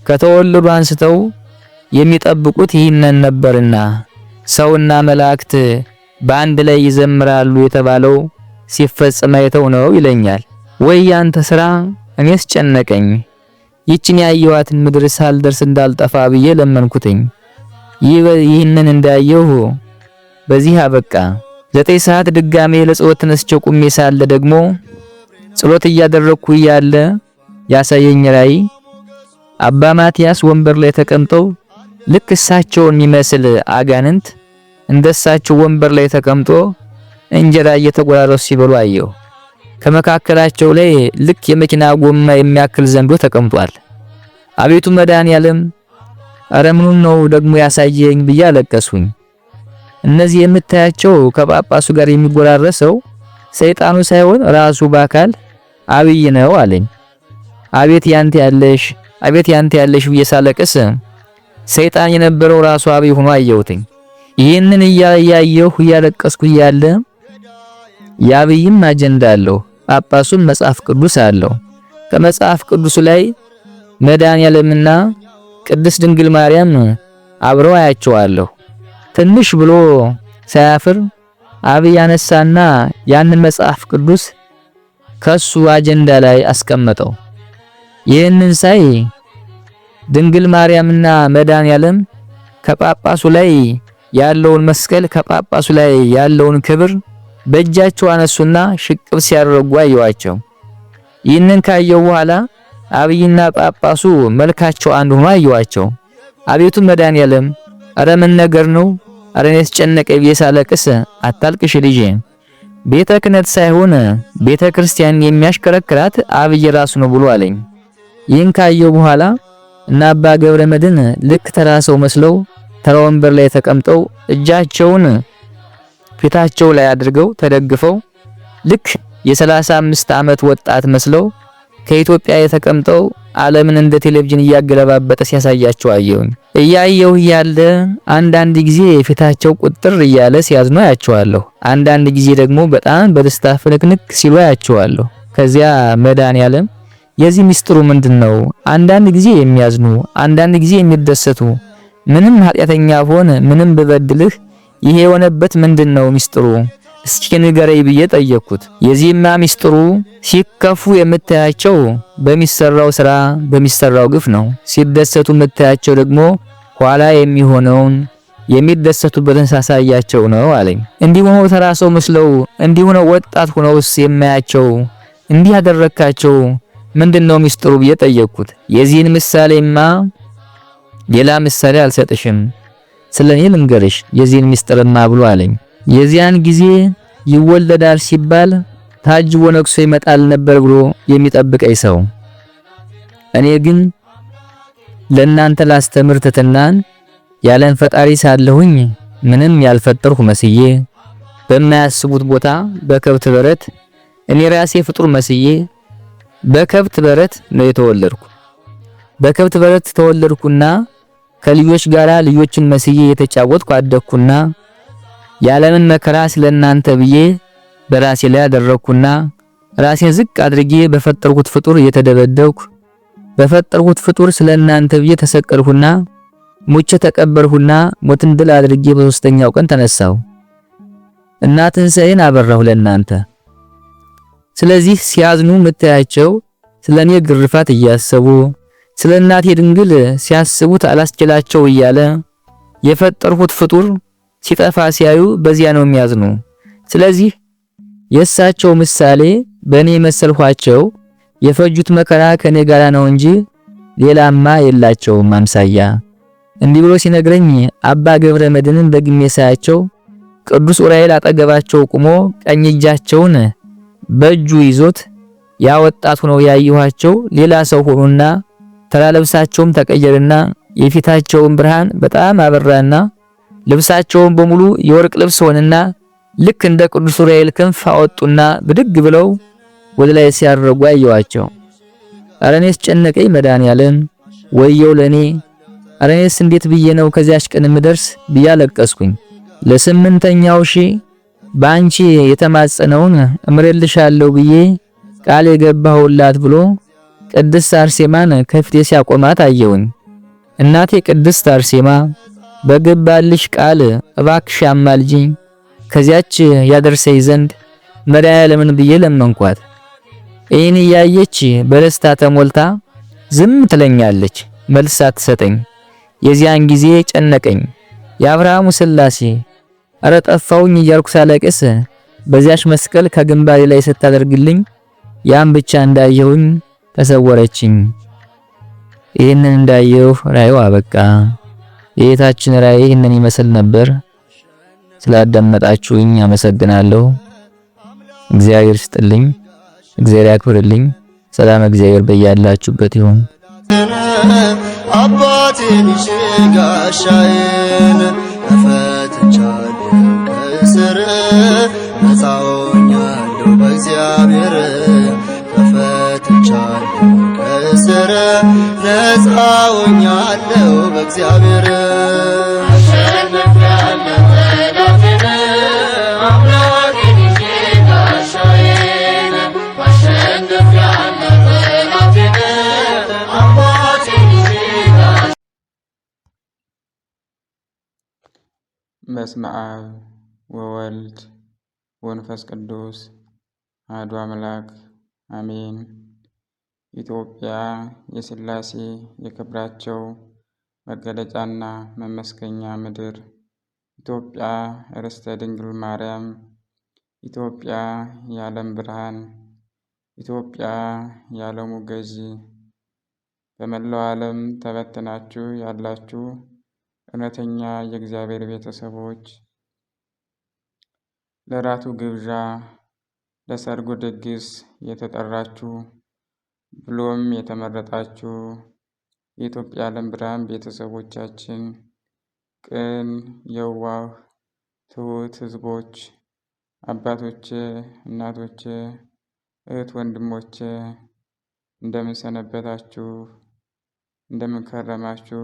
ከተወለዱ አንስተው የሚጠብቁት ይህንን ነበርና ሰውና መላእክት በአንድ ላይ ይዘምራሉ የተባለው ሲፈጸም አይተው ነው ይለኛል። ወይ ያንተ ስራ እኔስ ጨነቀኝ። ይችን ያየዋትን ምድር ሳልደርስ እንዳልጠፋ ብዬ ለመንኩትኝ። ይህንን እንዳየሁ በዚህ አበቃ። 9 ሰዓት ድጋሜ ለጸሎት ተነስቼ ቁሜ ሳለ ደግሞ ጸሎት እያደረኩ እያለ ያሳየኝ ራእይ አባ ማቲያስ ወንበር ላይ ተቀምጠው ልክ እሳቸውን የሚመስል አጋንንት እንደሳቸው ወንበር ላይ ተቀምጦ እንጀራ እየተጎራረሱ ሲበሉ አየሁ። ከመካከላቸው ላይ ልክ የመኪና ጎማ የሚያክል ዘንዶ ተቀምጧል። አቤቱ መድኃኔዓለም ኧረ ምኑን ነው ደግሞ ያሳየኝ ብዬ አለቀስኩኝ። እነዚህ የምታያቸው ከጳጳሱ ጋር የሚጎራረሰው ሰይጣኑ ሳይሆን ራሱ በአካል አብይ ነው አለኝ። አቤት ያንተ ያለሽ ብዬ ሳለቅስ ሰይጣን የነበረው ራሱ አብይ ሆኖ አየሁትኝ። ይህንን እያየሁ እያለቀስኩ እያለ የአብይም አጀንዳ አለው፣ ጳጳሱም መጽሐፍ ቅዱስ አለው። ከመጽሐፍ ቅዱሱ ላይ መድኃኔዓለምና ቅድስት ድንግል ማርያም አብረው አያቸዋለሁ። ትንሽ ብሎ ሳያፍር አብይ ያነሳና ያንን መጽሐፍ ቅዱስ ከሱ አጀንዳ ላይ አስቀመጠው። ይህንን ሳይ ድንግል ማርያምና መድኃኔዓለም ከጳጳሱ ላይ ያለውን መስቀል ከጳጳሱ ላይ ያለውን ክብር በእጃቸው አነሱና ሽቅብ ሲያደርጉ አየዋቸው። ይህንን ካየው በኋላ አብይና ጳጳሱ መልካቸው አንድ ሆኖ አየዋቸው። አቤቱ መድኃኔዓለም አረ ምን ነገር ነው? አረ እኔስ ጨነቀኝ ብዬ ሳለቅስ አታልቅሽ ልጄ፣ ቤተ ክህነት ሳይሆን ቤተ ክርስቲያን የሚያሽከረክራት አብይ ራሱ ነው ብሎ አለኝ። ይህን ካየው በኋላ እና አባ ገብረ መድኅን ልክ ተራ ሰው መስለው ተራ ወንበር ላይ ተቀምጠው እጃቸውን ፊታቸው ላይ አድርገው ተደግፈው ልክ የ35 ዓመት ወጣት መስለው ከኢትዮጵያ የተቀምጠው ዓለምን እንደ ቴሌቪዥን እያገለባበጠ ሲያሳያቸው አየሁኝ። እያየሁ ያለ አንዳንድ ጊዜ ፊታቸው ቁጥር እያለ ሲያዝኑ አያቸዋለሁ። አንዳንድ ጊዜ ደግሞ በጣም በደስታ ፍንክንክ ሲሉ አያቸዋለሁ። ከዚያ መድኃኔዓለም የዚህ ሚስጥሩ ምንድነው? አንዳንድ ጊዜ የሚያዝኑ አንዳንድ ጊዜ የሚደሰቱ ምንም ኃጢአተኛ ሆነ ምንም በበድልህ ይሄ የሆነበት ምንድነው ሚስጥሩ? እስኪ ንገረኝ ብዬ ጠየቅኩት። የዚህማ ሚስጥሩ ሲከፉ የምታያቸው በሚሰራው ስራ በሚሰራው ግፍ ነው። ሲደሰቱ የምታያቸው ደግሞ ኋላ የሚሆነውን የሚደሰቱበትን ሳሳያቸው ነው አለኝ። እንዲህ ሆነው ተራ ሰው መስለው እንዲህ ሆነው ወጣት ሆነውስ የማያቸው እንዲህ ያደረካቸው ምንድነው ሚስጥሩ ብዬ ጠየቅኩት። የዚህን ምሳሌማ ሌላ ምሳሌ አልሰጥሽም፣ ስለኔ ልንገርሽ የዚህን ሚስጥርማ ብሎ አለኝ። የዚያን ጊዜ ይወለዳል ሲባል ታጅቦ ነግሶ ይመጣል ነበር ብሎ የሚጠብቀኝ ሰው፣ እኔ ግን ለእናንተ ላስተምር ትሕትናን ያለን ፈጣሪ ሳለሁኝ ምንም ያልፈጠርሁ መስዬ በማያስቡት ቦታ በከብት በረት እኔ ራሴ ፍጡር መስዬ በከብት በረት ነው የተወለድኩ። በከብት በረት ተወለድኩና ከልጆች ጋራ ልጆችን መስዬ የተጫወትኩ አደግኩና ያለምን መከራ ስለናንተ ብዬ በራሴ ላይ አደረኩና ራሴን ዝቅ አድርጌ በፈጠርኩት ፍጡር እየተደበደብኩ በፈጠርኩት ፍጡር ስለናንተ ብዬ ተሰቀልኩና ሙቼ ተቀበርሁና ሞትን ድል አድርጌ በሶስተኛው ቀን ተነሳሁ እና ትንሣኤን አበራሁ ለናንተ። ስለዚህ ሲያዝኑ ምታያቸው ስለኔ ግርፋት እያሰቡ ስለ እናቴ ድንግል ሲያስቡት አላስችላቸው እያለ የፈጠርኩት ፍጡር ሲጠፋ ሲያዩ በዚያ ነው የሚያዝኑ። ስለዚህ የእሳቸው ምሳሌ በእኔ መሰልኋቸው የፈጁት መከራ ከኔ ጋራ ነው እንጂ ሌላማ የላቸውም አምሳያ። እንዲህ ብሎ ሲነግረኝ አባ ገብረ መድኅንን ደግሜ ሳያቸው ቅዱስ ዑራኤል አጠገባቸው ቆሞ ቀኝ እጃቸውን በእጁ ይዞት ያ ወጣት ሆነው ያየኋቸው ሌላ ሰው ሆኑና ተላለብሳቸውም ተቀየረና የፊታቸውን ብርሃን በጣም አበራና ልብሳቸውን በሙሉ የወርቅ ልብስ ሆነና ልክ እንደ ቅዱስ ዑራኤል ክንፍ አወጡና ብድግ ብለው ወደ ላይ ሲያርጉ አየኋቸው። ኧረ እኔስ ጨነቀኝ መድኃኔዓለም ወየው ለኔ፣ ኧረ እኔስ እንዴት ብዬ ነው ከዚያች ቀን ምደርስ ብዬ አለቀስኩኝ። ለስምንተኛው ሺህ ባንቺ የተማጸነውን እምርልሻለሁ ብዬ ቃል የገባሁላት ብሎ ቅድስት አርሴማን ከፊቴ ሲያቆማት አየሁኝ። እናቴ ቅድስት አርሴማ በገባልሽ ቃል እባክሽ አማልጂኝ ከዚያች ያደርሰኝ ዘንድ መድኃኔዓለምን ብዬ ለመንኳት። ይህን እያየች በደስታ ተሞልታ ዝም ትለኛለች፣ መልስ አትሰጠኝ። የዚያን ጊዜ ጨነቀኝ። የአብርሃሙ ሥላሴ ኧረ ጠፋውኝ እያልኩ ሳለቅስ በዚያች መስቀል ከግንባሬ ላይ ስታደርግልኝ ያን ብቻ እንዳየሁኝ ተሰወረችኝ። ይህንን እንዳየሁ ራእዩ አበቃ። የጌታችን ራእይ ይህንን ይመስል ነበር። ስላዳመጣችሁኝ አመሰግናለሁ። እግዚአብሔር ይስጥልኝ፣ እግዚአብሔር ያክብርልኝ። ሰላም እግዚአብሔር በያላችሁበት ይሁን። አባቴን ጋሻዬን ተፈትቻለሁ ከእስር ነፃ ሆኛለሁ በእግዚአብሔር ተፈትቻለሁ ከእስር ነፃ ሆኛለሁ በእግዚአብሔር በስመ አብ ወወልድ ወመንፈስ ቅዱስ አሐዱ አምላክ አሜን። ኢትዮጵያ የሥላሴ የክብራቸው መገለጫና መመስገኛ ምድር፣ ኢትዮጵያ ርስተ ድንግል ማርያም፣ ኢትዮጵያ የዓለም ብርሃን፣ ኢትዮጵያ የዓለሙ ገዢ፣ በመላው ዓለም ተበትናችሁ ያላችሁ እውነተኛ የእግዚአብሔር ቤተሰቦች፣ ለራቱ ግብዣ ለሰርጉ ድግስ የተጠራችሁ ብሎም የተመረጣችሁ የኢትዮጵያ የዓለም ብርሃን ቤተሰቦቻችን፣ ቅን የዋህ ትሑት ሕዝቦች፣ አባቶቼ፣ እናቶቼ፣ እህት ወንድሞቼ እንደምን ሰነበታችሁ? እንደምን ከረማችሁ?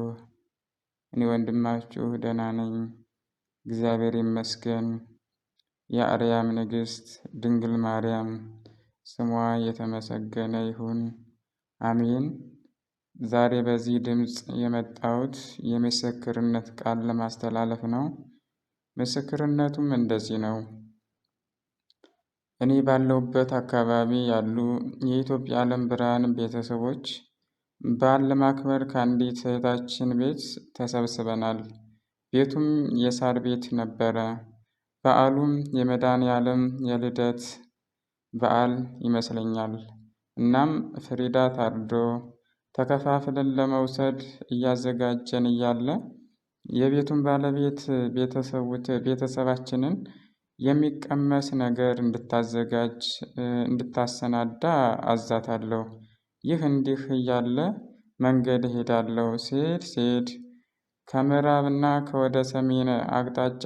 እኔ ወንድማችሁ ደህና ነኝ፣ እግዚአብሔር ይመስገን። የአርያም ንግሥት ድንግል ማርያም ስሟ የተመሰገነ ይሁን፣ አሜን። ዛሬ በዚህ ድምፅ የመጣሁት የምስክርነት ቃል ለማስተላለፍ ነው። ምስክርነቱም እንደዚህ ነው። እኔ ባለሁበት አካባቢ ያሉ የኢትዮጵያ የዓለም ብርሃን ቤተሰቦች በዓል ለማክበር ከአንዲት እህታችን ቤት ተሰብስበናል። ቤቱም የሳር ቤት ነበረ። በዓሉም የመድኃኔዓለም የልደት በዓል ይመስለኛል። እናም ፍሪዳ ታርዶ ተከፋፍለን ለመውሰድ እያዘጋጀን እያለ የቤቱን ባለቤት ቤተሰባችንን የሚቀመስ ነገር እንድታሰናዳ አዛታለሁ። ይህ እንዲህ እያለ መንገድ እሄዳለሁ። ስሄድ ከምዕራብና ከወደ ሰሜን አቅጣጫ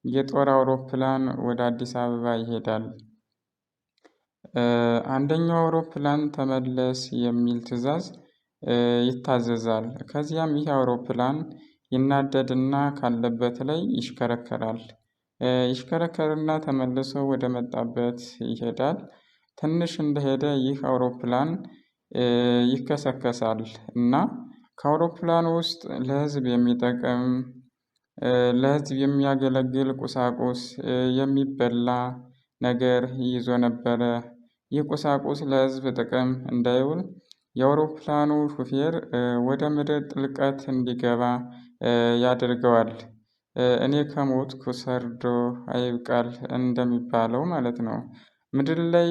የጦር አውሮፕላን ወደ አዲስ አበባ ይሄዳል። አንደኛው አውሮፕላን ተመለስ የሚል ትዕዛዝ ይታዘዛል። ከዚያም ይህ አውሮፕላን ይናደድና ካለበት ላይ ይሽከረከራል። ይሽከረከርና ተመልሶ ወደ መጣበት ይሄዳል። ትንሽ እንደሄደ ይህ አውሮፕላን ይከሰከሳል እና ከአውሮፕላኑ ውስጥ ለሕዝብ የሚጠቅም ለሕዝብ የሚያገለግል ቁሳቁስ የሚበላ ነገር ይዞ ነበረ። ይህ ቁሳቁስ ለሕዝብ ጥቅም እንዳይውል የአውሮፕላኑ ሹፌር ወደ ምድር ጥልቀት እንዲገባ ያደርገዋል። እኔ ከሞትኩ ሰርዶ አይብቀል እንደሚባለው ማለት ነው። ምድር ላይ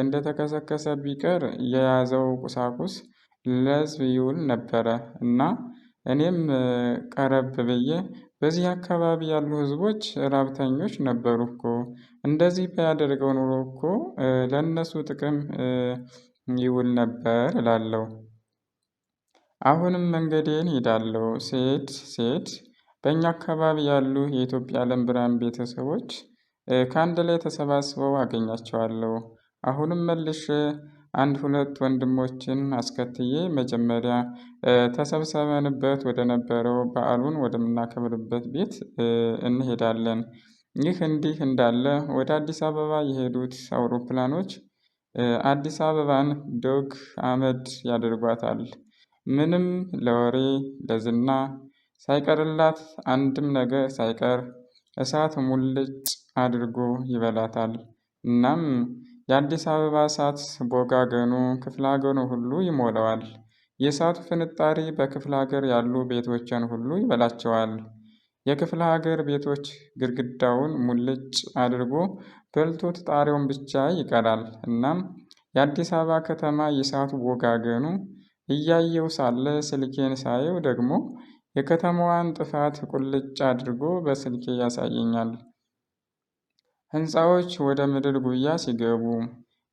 እንደተከሰከሰ ቢቀር የያዘው ቁሳቁስ ለሕዝብ ይውል ነበረ እና እኔም ቀረብ ብዬ በዚህ አካባቢ ያሉ ሕዝቦች ራብተኞች ነበሩ እኮ፣ እንደዚህ ባያደርገው ኑሮ እኮ ለእነሱ ጥቅም ይውል ነበር እላለሁ። አሁንም መንገዴን ሄዳለሁ። ስሄድ በእኛ አካባቢ ያሉ የኢትዮጵያ የዓለም ብርሃን ቤተሰቦች ከአንድ ላይ ተሰባስበው አገኛቸዋለሁ። አሁንም መልሼ አንድ ሁለት ወንድሞችን አስከትዬ መጀመሪያ ተሰብስበንበት ወደ ነበረው በዓሉን ወደምናከብርበት ቤት እንሄዳለን። ይህ እንዲህ እንዳለ ወደ አዲስ አበባ የሄዱት አውሮፕላኖች አዲስ አበባን ዶግ አመድ ያደርጓታል። ምንም ለወሬ ለዝና ሳይቀርላት አንድም ነገር ሳይቀር እሳት ሙልጭ አድርጎ ይበላታል። እናም የአዲስ አበባ እሳት ቦጋገኑ ክፍለ ሀገሩ ሁሉ ይሞላዋል። የእሳቱ ፍንጣሪ በክፍለ ሀገር ያሉ ቤቶችን ሁሉ ይበላቸዋል። የክፍለ ሀገር ቤቶች ግድግዳውን ሙልጭ አድርጎ በልቶት ጣሪያውን ብቻ ይቀራል። እናም የአዲስ አበባ ከተማ የእሳቱ ቦጋገኑ እያየው ሳለ ስልኬን ሳየው ደግሞ የከተማዋን ጥፋት ቁልጭ አድርጎ በስልኬ ያሳየኛል። ሕንፃዎች ወደ ምድር ጉያ ሲገቡ፣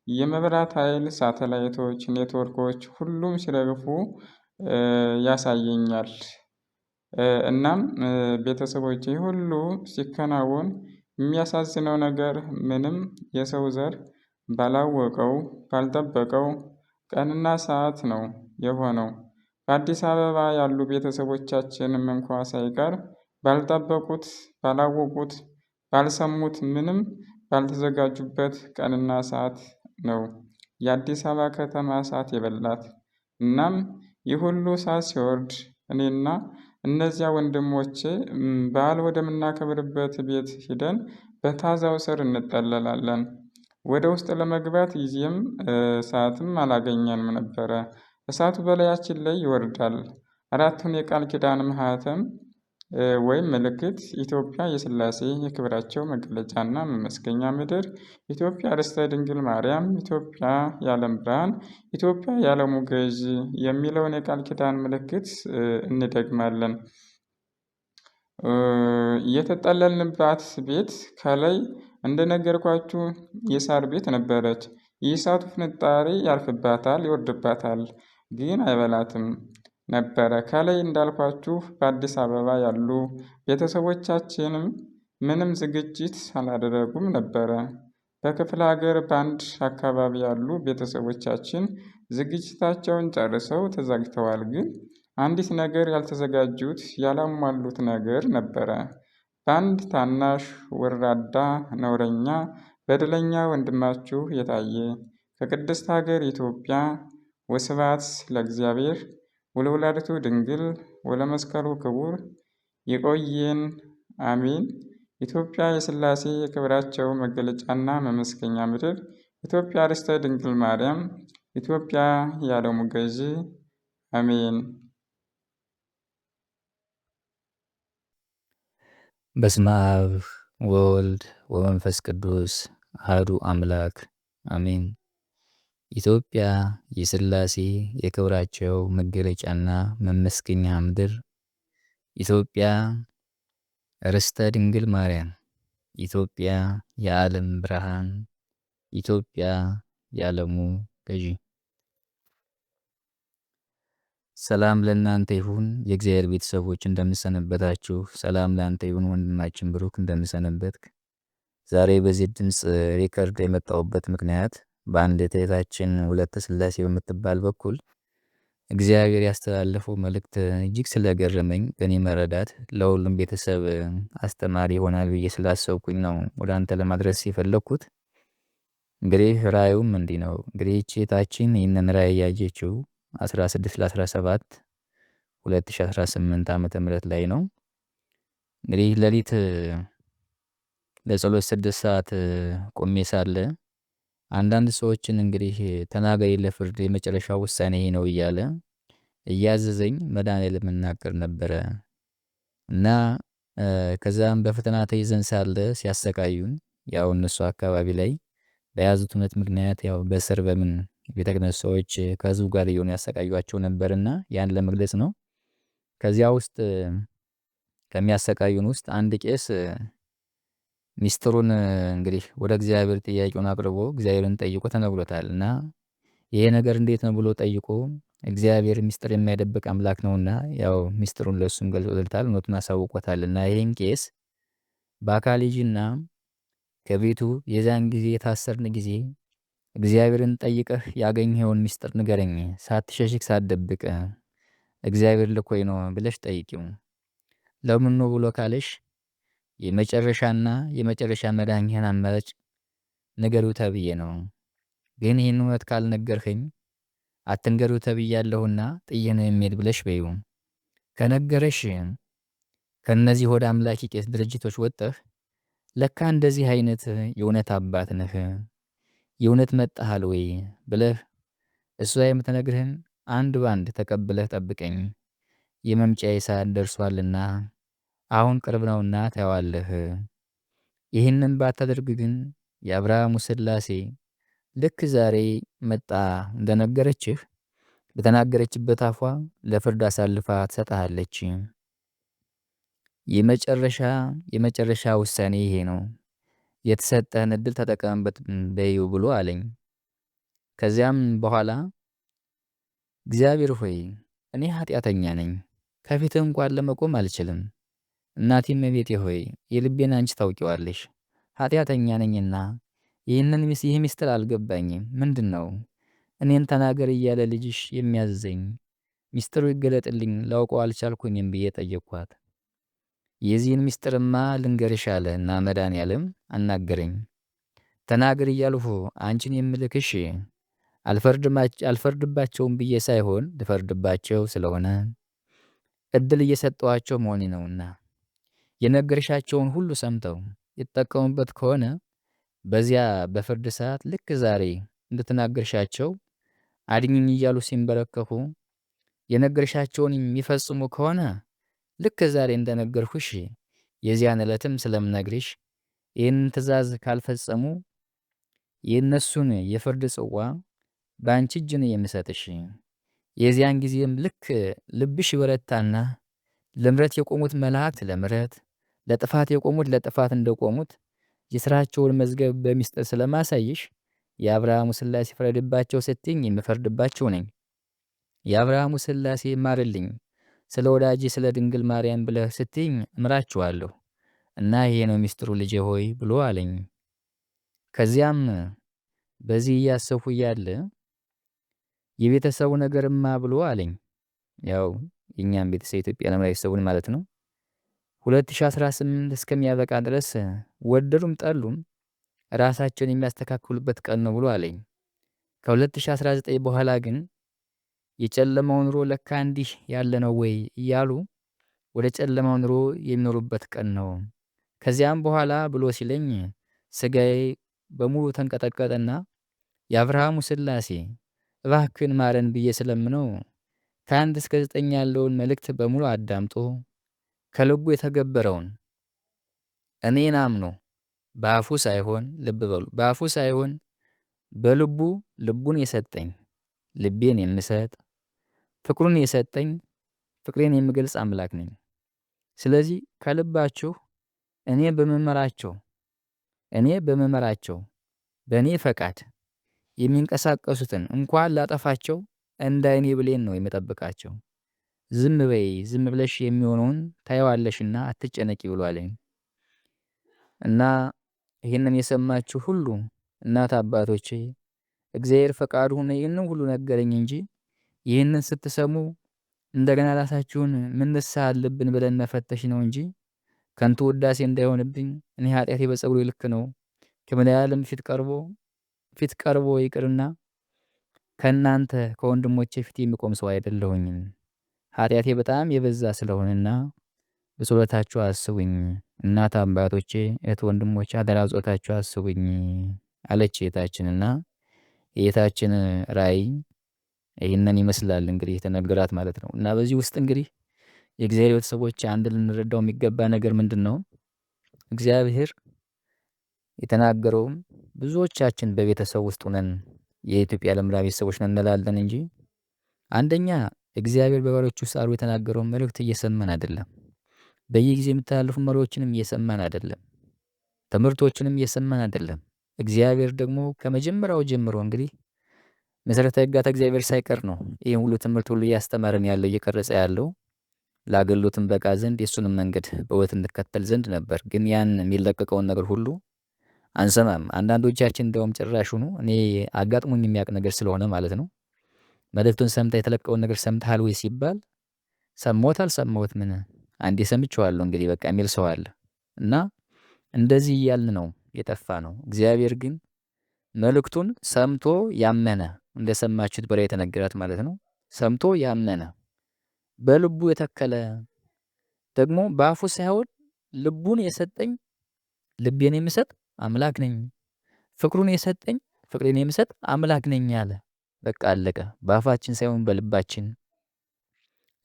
የመብራት ኃይል ሳተላይቶች፣ ኔትወርኮች ሁሉም ሲረግፉ ያሳየኛል። እናም ቤተሰቦቼ ሁሉ ሲከናወን የሚያሳዝነው ነገር ምንም የሰው ዘር ባላወቀው ባልጠበቀው ቀንና ሰዓት ነው የሆነው። በአዲስ አበባ ያሉ ቤተሰቦቻችንም እንኳ ሳይቀር ባልጠበቁት፣ ባላወቁት፣ ባልሰሙት፣ ምንም ባልተዘጋጁበት ቀንና ሰዓት ነው የአዲስ አበባ ከተማ እሳት የበላት። እናም ይህ ሁሉ እሳት ሲወርድ እኔና እነዚያ ወንድሞቼ በዓል ወደምናከብርበት ቤት ሂደን በታዛው ስር እንጠለላለን። ወደ ውስጥ ለመግባት ጊዜም ሰዓትም አላገኘንም ነበረ። እሳቱ በላያችን ላይ ይወርዳል። አራቱን የቃል ኪዳን ማኅተም ወይም ምልክት ኢትዮጵያ የሥላሴ የክብራቸው መገለጫና መመስገኛ ምድር፣ ኢትዮጵያ ርስተ ድንግል ማርያም፣ ኢትዮጵያ የዓለም ብርሃን፣ ኢትዮጵያ የዓለሙ ገዥ የሚለውን የቃል ኪዳን ምልክት እንደግማለን። የተጠለልንባት ቤት ከላይ እንደነገርኳችሁ የሳር ቤት ነበረች። የእሳቱ ፍንጣሪ ያርፍባታል፣ ይወርድባታል፣ ግን አይበላትም ነበረ። ከላይ እንዳልኳችሁ በአዲስ አበባ ያሉ ቤተሰቦቻችንም ምንም ዝግጅት አላደረጉም ነበረ። በክፍለ ሀገር በአንድ አካባቢ ያሉ ቤተሰቦቻችን ዝግጅታቸውን ጨርሰው ተዘጋጅተዋል። ግን አንዲት ነገር ያልተዘጋጁት ያላሟሉት ነገር ነበረ። በአንድ ታናሽ ወራዳ ነውረኛ በደለኛ ወንድማችሁ የታየ ከቅድስት ሀገር ኢትዮጵያ። ወስብሐት ለእግዚአብሔር ወለወላዲቱ ድንግል ወለመስቀሉ ክቡር። ይቆየን፣ አሜን። ኢትዮጵያ የሥላሴ የክብራቸው መገለጫና መመስገኛ ምድር፣ ኢትዮጵያ ርስተ ድንግል ማርያም፣ ኢትዮጵያ የዓለሙ ገዢ፣ አሜን። በስመ አብ ወወልድ ወመንፈስ ቅዱስ አሐዱ አምላክ አሜን። ኢትዮጵያ የሥላሴ የክብራቸው መገለጫና መመስገኛ ምድር፣ ኢትዮጵያ ርስተ ድንግል ማርያም፣ ኢትዮጵያ የዓለም ብርሃን፣ ኢትዮጵያ የዓለሙ ገዢ። ሰላም ለእናንተ ይሁን የእግዚአብሔር ቤተሰቦች እንደምሰነበታችሁ። ሰላም ለአንተ ይሁን ወንድማችን ብሩክ እንደምሰነበትክ። ዛሬ በዚህ ድምፅ ሪከርድ የመጣሁበት ምክንያት በአንድ እህታችን ወለተ ሥላሴ በምትባል በኩል እግዚአብሔር ያስተላለፈው መልእክት እጅግ ስለገረመኝ በእኔ መረዳት ለሁሉም ቤተሰብ አስተማሪ ይሆናል ብዬ ስላሰብኩኝ ነው ወደ አንተ ለማድረስ የፈለግኩት። እንግዲህ ራእዩም እንዲህ ነው። እንግዲህ ይህች እህታችን ይህንን ራእይ ያየችው 16/17 2018 ዓመተ ምህረት ላይ ነው። እንግዲህ ሌሊት ለጸሎት 6 ሰዓት ቆሜ ሳለ አንዳንድ ሰዎችን እንግዲህ ተናጋሪ ለፍርድ የመጨረሻው ውሳኔ ይሄ ነው እያለ እያዘዘኝ መድኃኔዓለም መናገር ነበረ እና ከዛም በፈተና ተይዘን ሳለ ሲያሰቃዩን ያው እነሱ አካባቢ ላይ በያዙት እውነት ምክንያት ያው በስር በምን ቤተ ክህነት ሰዎች ከህዝቡ ጋር እየሆኑ ያሰቃዩቸው ነበርና ያን ለመግለጽ ነው። ከዚያ ውስጥ ከሚያሰቃዩን ውስጥ አንድ ቄስ ሚስጥሩን እንግዲህ ወደ እግዚአብሔር ጥያቄውን አቅርቦ እግዚአብሔርን ጠይቆ ተነግሮታል እና ይሄ ነገር እንዴት ነው ብሎ ጠይቆ እግዚአብሔር ሚስጥር የማይደብቅ አምላክ ነውና ያው ሚስጥሩን ለሱም ገልጾታል፣ እውነቱን አሳውቆታል። እና ይሄን ቄስ በአካል ይዤና ከቤቱ የዛን ጊዜ የታሰርን ጊዜ እግዚአብሔርን ጠይቀህ ያገኘኸውን ሚስጥር ንገረኝ፣ ሳትሸሽግ ሳትደብቅ እግዚአብሔር ልኮኝ ነው ብለሽ ጠይቂው። ለምን ነው ብሎ ካለሽ የመጨረሻና የመጨረሻ መዳኛህን አማራጭ ንገሪው ተብዬ ነው። ግን ይህን እውነት ካልነገርኸኝ አትንገሪው ተብያለሁና ጥዬ ነው የሚሄድ ብለሽ በይው። ከነገረሽ ከነዚህ ወደ አምላኪ ቄስ ድርጅቶች ወጥተህ ለካ እንደዚህ አይነት የእውነት አባት ነህ፣ የእውነት መጣሃል ወይ ብለህ እሷ የምትነግርህን አንድ ባንድ ተቀብለህ ጠብቀኝ። የመምጫዬ ሰዓት ደርሷልና አሁን ቅርብ ነውና ታየዋለህ። ይህንን ባታደርግ ግን የአብርሃሙ ሥላሴ ልክ ዛሬ መጣ እንደነገረችህ በተናገረችበት አፏ ለፍርድ አሳልፋ ትሰጥሃለች። የመጨረሻ ውሳኔ ይሄ ነው። የተሰጠህን እድል ተጠቀምበት በይው ብሎ አለኝ። ከዚያም በኋላ እግዚአብሔር ሆይ እኔ ኃጢአተኛ ነኝ፣ ከፊትህ እንኳን ለመቆም አልችልም። እናቴም እመቤቴ ሆይ የልቤን አንቺ ታውቂዋለሽ፣ ኃጢአተኛ ነኝና ይህ ምስጢር አልገባኝም። ምንድን ነው እኔን ተናገር እያለ ልጅሽ የሚያዘኝ? ምስጢሩ ይገለጥልኝ፣ ላውቀው አልቻልኩኝም ብዬ ጠየቅኳት። የዚህን ምስጢርማ ልንገርሽ አለ እና መድኃኔዓለም አናገረኝ። ተናገር እያልሁ አንቺን የምልክሽ አልፈርድባቸውም ብዬ ሳይሆን ልፈርድባቸው ስለሆነ እድል እየሰጠዋቸው መሆኔ ነውና የነገርሻቸውን ሁሉ ሰምተው ይጠቀሙበት ከሆነ በዚያ በፍርድ ሰዓት ልክ ዛሬ እንደተናገርሻቸው አድኝኝ እያሉ ሲንበረከኩ የነገርሻቸውን የሚፈጽሙ ከሆነ ልክ ዛሬ እንደነገርኩሽ የዚያን ዕለትም ስለምነግርሽ ይህንን ትእዛዝ ካልፈጸሙ የእነሱን የፍርድ ጽዋ በአንቺ እጅ ነው የምሰጥሽ። የዚያን ጊዜም ልክ ልብሽ ይበረታና ለምሕረት የቆሙት መላእክት ለምሕረት፣ ለጥፋት የቆሙት ለጥፋት እንደቆሙት የሥራቸውን መዝገብ በሚስጥር ስለማሳይሽ የአብርሃሙ ሥላሴ ፍረድባቸው ስትይኝ የምፈርድባቸው ነኝ። የአብርሃሙ ሥላሴ ማርልኝ ስለ ወዳጄ ስለ ድንግል ማርያም ብለህ ስትይኝ እምራችኋለሁ እና ይሄ ነው ሚስጥሩ ልጄ ሆይ ብሎ አለኝ። ከዚያም በዚህ እያሰብኩ እያለ የቤተሰቡ ነገርማ ብሎ አለኝ። ያው የእኛም ቤተሰብ ኢትዮጵያ ለምላይ ቤተሰቡን ማለት ነው። 2018 እስከሚያበቃ ድረስ ወደዱም ጠሉም ራሳቸውን የሚያስተካክሉበት ቀን ነው ብሎ አለኝ። ከ2019 በኋላ ግን የጨለማው ኑሮ ለካ እንዲህ ያለ ነው ወይ እያሉ ወደ ጨለማው ኑሮ የሚኖሩበት ቀን ነው። ከዚያም በኋላ ብሎ ሲለኝ ስጋዬ በሙሉ ተንቀጠቀጠና የአብርሃሙ ሥላሴ እባክህን ማረን ብዬ ስለምነው ከ1 እስከ 9 ያለውን መልእክት በሙሉ አዳምጦ ከልቡ የተገበረውን እኔን አምኖ በአፉ ሳይሆን ልብ በሉ፣ በአፉ ሳይሆን በልቡ ልቡን የሰጠኝ ልቤን የምሰጥ ፍቅሩን የሰጠኝ ፍቅሬን የምገልጽ አምላክ ነኝ። ስለዚህ ከልባችሁ እኔ በመመራቸው በእኔ ፈቃድ የሚንቀሳቀሱትን እንኳን ላጠፋቸው እንደ ዓይኔ ብሌን ነው የምጠብቃቸው። ዝም በይ፣ ዝም ብለሽ የሚሆነውን ታየዋለሽና አትጨነቂ ብሏለኝ። እና ይህንን የሰማችሁ ሁሉ እናት አባቶቼ እግዚአብሔር ፈቃዱ ሆነ ይህንን ሁሉ ነገረኝ እንጂ ይህንን ስትሰሙ እንደገና ራሳችሁን ምን ንስሐ አለብን ብለን መፈተሽ ነው እንጂ ከንቱ ውዳሴ እንዳይሆንብኝ እኔ ኃጢአቴ በጸጉሬ ልክ ነው ከመድኃኔዓለም ፊት ቀርቦ ይቅርና ከእናንተ ከወንድሞቼ ፊት የሚቆም ሰው አይደለሁኝም። ኃጢአቴ በጣም የበዛ ስለሆነና በጸሎታችሁ አስቡኝ። እናት አባቶቼ፣ እህት ወንድሞቼ አደራ ጸሎታችሁ አስቡኝ አለች እህታችንና የእህታችን ራእይ ይህንን ይመስላል እንግዲህ የተነገራት ማለት ነው። እና በዚህ ውስጥ እንግዲህ የእግዚአብሔር ቤተሰቦች አንድ ልንረዳው የሚገባ ነገር ምንድን ነው? እግዚአብሔር የተናገረውም ብዙዎቻችን በቤተሰብ ውስጥ ሆነን የኢትዮጵያ ለምዕራብ ቤተሰቦች ነን እንላለን እንጂ አንደኛ እግዚአብሔር በባሮቹ ውስጥ አድሮ የተናገረውን መልእክት እየሰማን አይደለም። በየጊዜው የሚተላለፉ መሪዎችንም እየሰማን አይደለም። ትምህርቶችንም እየሰማን አይደለም። እግዚአብሔር ደግሞ ከመጀመሪያው ጀምሮ እንግዲህ መሰረታዊ ሕግጋተ እግዚአብሔር ሳይቀር ነው ይህን ሁሉ ትምህርት ሁሉ እያስተማረን ያለው እየቀረጸ ያለው ለአገልግሎትም በቃ ዘንድ የእሱንም መንገድ በሕይወት እንከተል ዘንድ ነበር። ግን ያን የሚለቀቀውን ነገር ሁሉ አንሰማም። አንዳንዶቻችን እንደውም ጭራሽ ሆኖ እኔ አጋጥሞኝ የሚያውቅ ነገር ስለሆነ ማለት ነው መልእክቱን ሰምታ የተለቀቀውን ነገር ሰምተሃል ወይ ሲባል ሰማሁት አልሰማሁት ምን አንዴ ሰምቼዋለሁ እንግዲህ በቃ የሚል ሰው አለ። እና እንደዚህ እያልን ነው የጠፋ ነው። እግዚአብሔር ግን መልእክቱን ሰምቶ ያመነ እንደሰማችሁት በላይ የተነገራት ማለት ነው ሰምቶ ያመነ በልቡ የተከለ ደግሞ በአፉ ሳይሆን ልቡን የሰጠኝ ልቤን የምሰጥ አምላክ ነኝ፣ ፍቅሩን የሰጠኝ ፍቅሬን የምሰጥ አምላክ ነኝ አለ። በቃ አለቀ። በአፋችን ሳይሆን በልባችን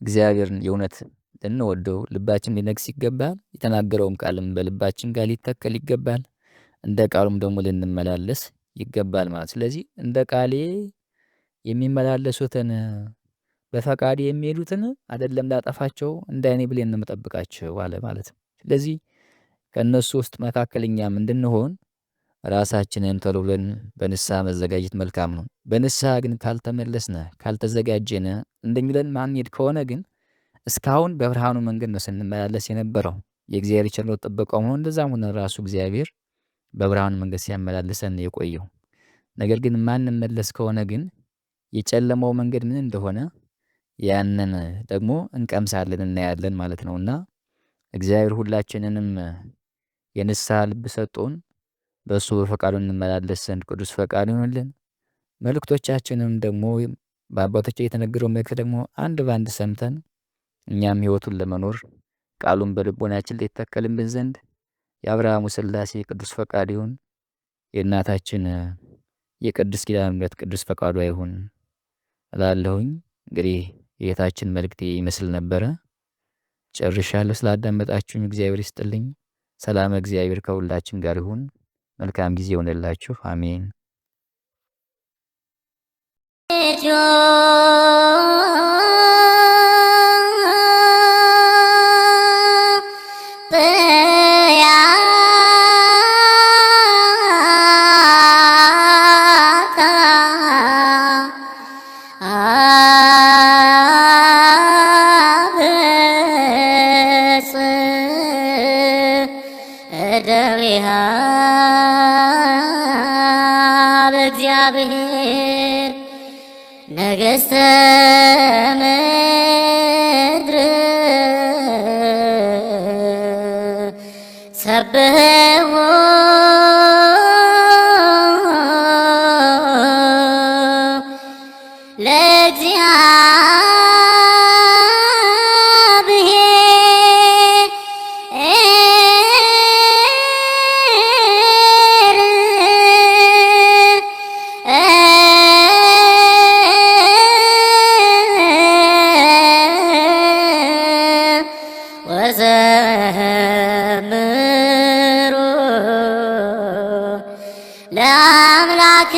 እግዚአብሔርን የእውነት ልንወደው ልባችን ሊነግስ ይገባል። የተናገረውም ቃልም በልባችን ጋር ሊተከል ይገባል። እንደ ቃሉም ደግሞ ልንመላለስ ይገባል ማለት። ስለዚህ እንደ ቃሌ የሚመላለሱትን በፈቃዴ የሚሄዱትን አይደለም ላጠፋቸው እንደ ዓይኔ ብሌን ነው የምጠብቃቸው አለ ማለት ነው። ስለዚህ ከእነሱ ውስጥ መካከል እኛም እንድንሆን ራሳችንን ቶሎ ብለን በንስሐ መዘጋጀት መልካም ነው። በንስሐ ግን ካልተመለስነ ካልተዘጋጀነ እንደሚለን ማንሄድ ከሆነ ግን እስካሁን በብርሃኑ መንገድ ነው ስንመላለስ የነበረው። የእግዚአብሔር ቸርነት ጥበቃው ሆኖ እንደዛም ሆነ ራሱ እግዚአብሔር በብርሃኑ መንገድ ሲያመላልሰን የቆየው። ነገር ግን ማንመለስ ከሆነ ግን የጨለማው መንገድ ምን እንደሆነ ያንን ደግሞ እንቀምሳለን እናያለን ማለት ነውና እግዚአብሔር ሁላችንንም የንስሐ ልብ ሰጥቶን በእሱ በፈቃዱ እንመላለስ ዘንድ ቅዱስ ፈቃዱ ይሁንልን። መልእክቶቻችንም ደግሞ በአባቶች የተነገረው መልእክት ደግሞ አንድ ባንድ ሰምተን እኛም ሕይወቱን ለመኖር ቃሉን በልቦናችን ሊተከልብን ዘንድ የአብርሃሙ ሥላሴ ቅዱስ ፈቃድ ይሁን። የእናታችን የቅድስት ኪዳነ ምሕረት ቅዱስ ፈቃዷ ይሁን እላለሁኝ። እንግዲህ የእህታችን መልእክት ይመስል ነበረ። ጨርሻለሁ። ስላዳመጣችሁኝ እግዚአብሔር ይስጥልኝ። ሰላም እግዚአብሔር ከሁላችን ጋር ይሁን። መልካም ጊዜ ይሆንላችሁ። አሜን። እግዚአብሔር ነገሥተ ምድር ሰብሕዎ ለአምላክ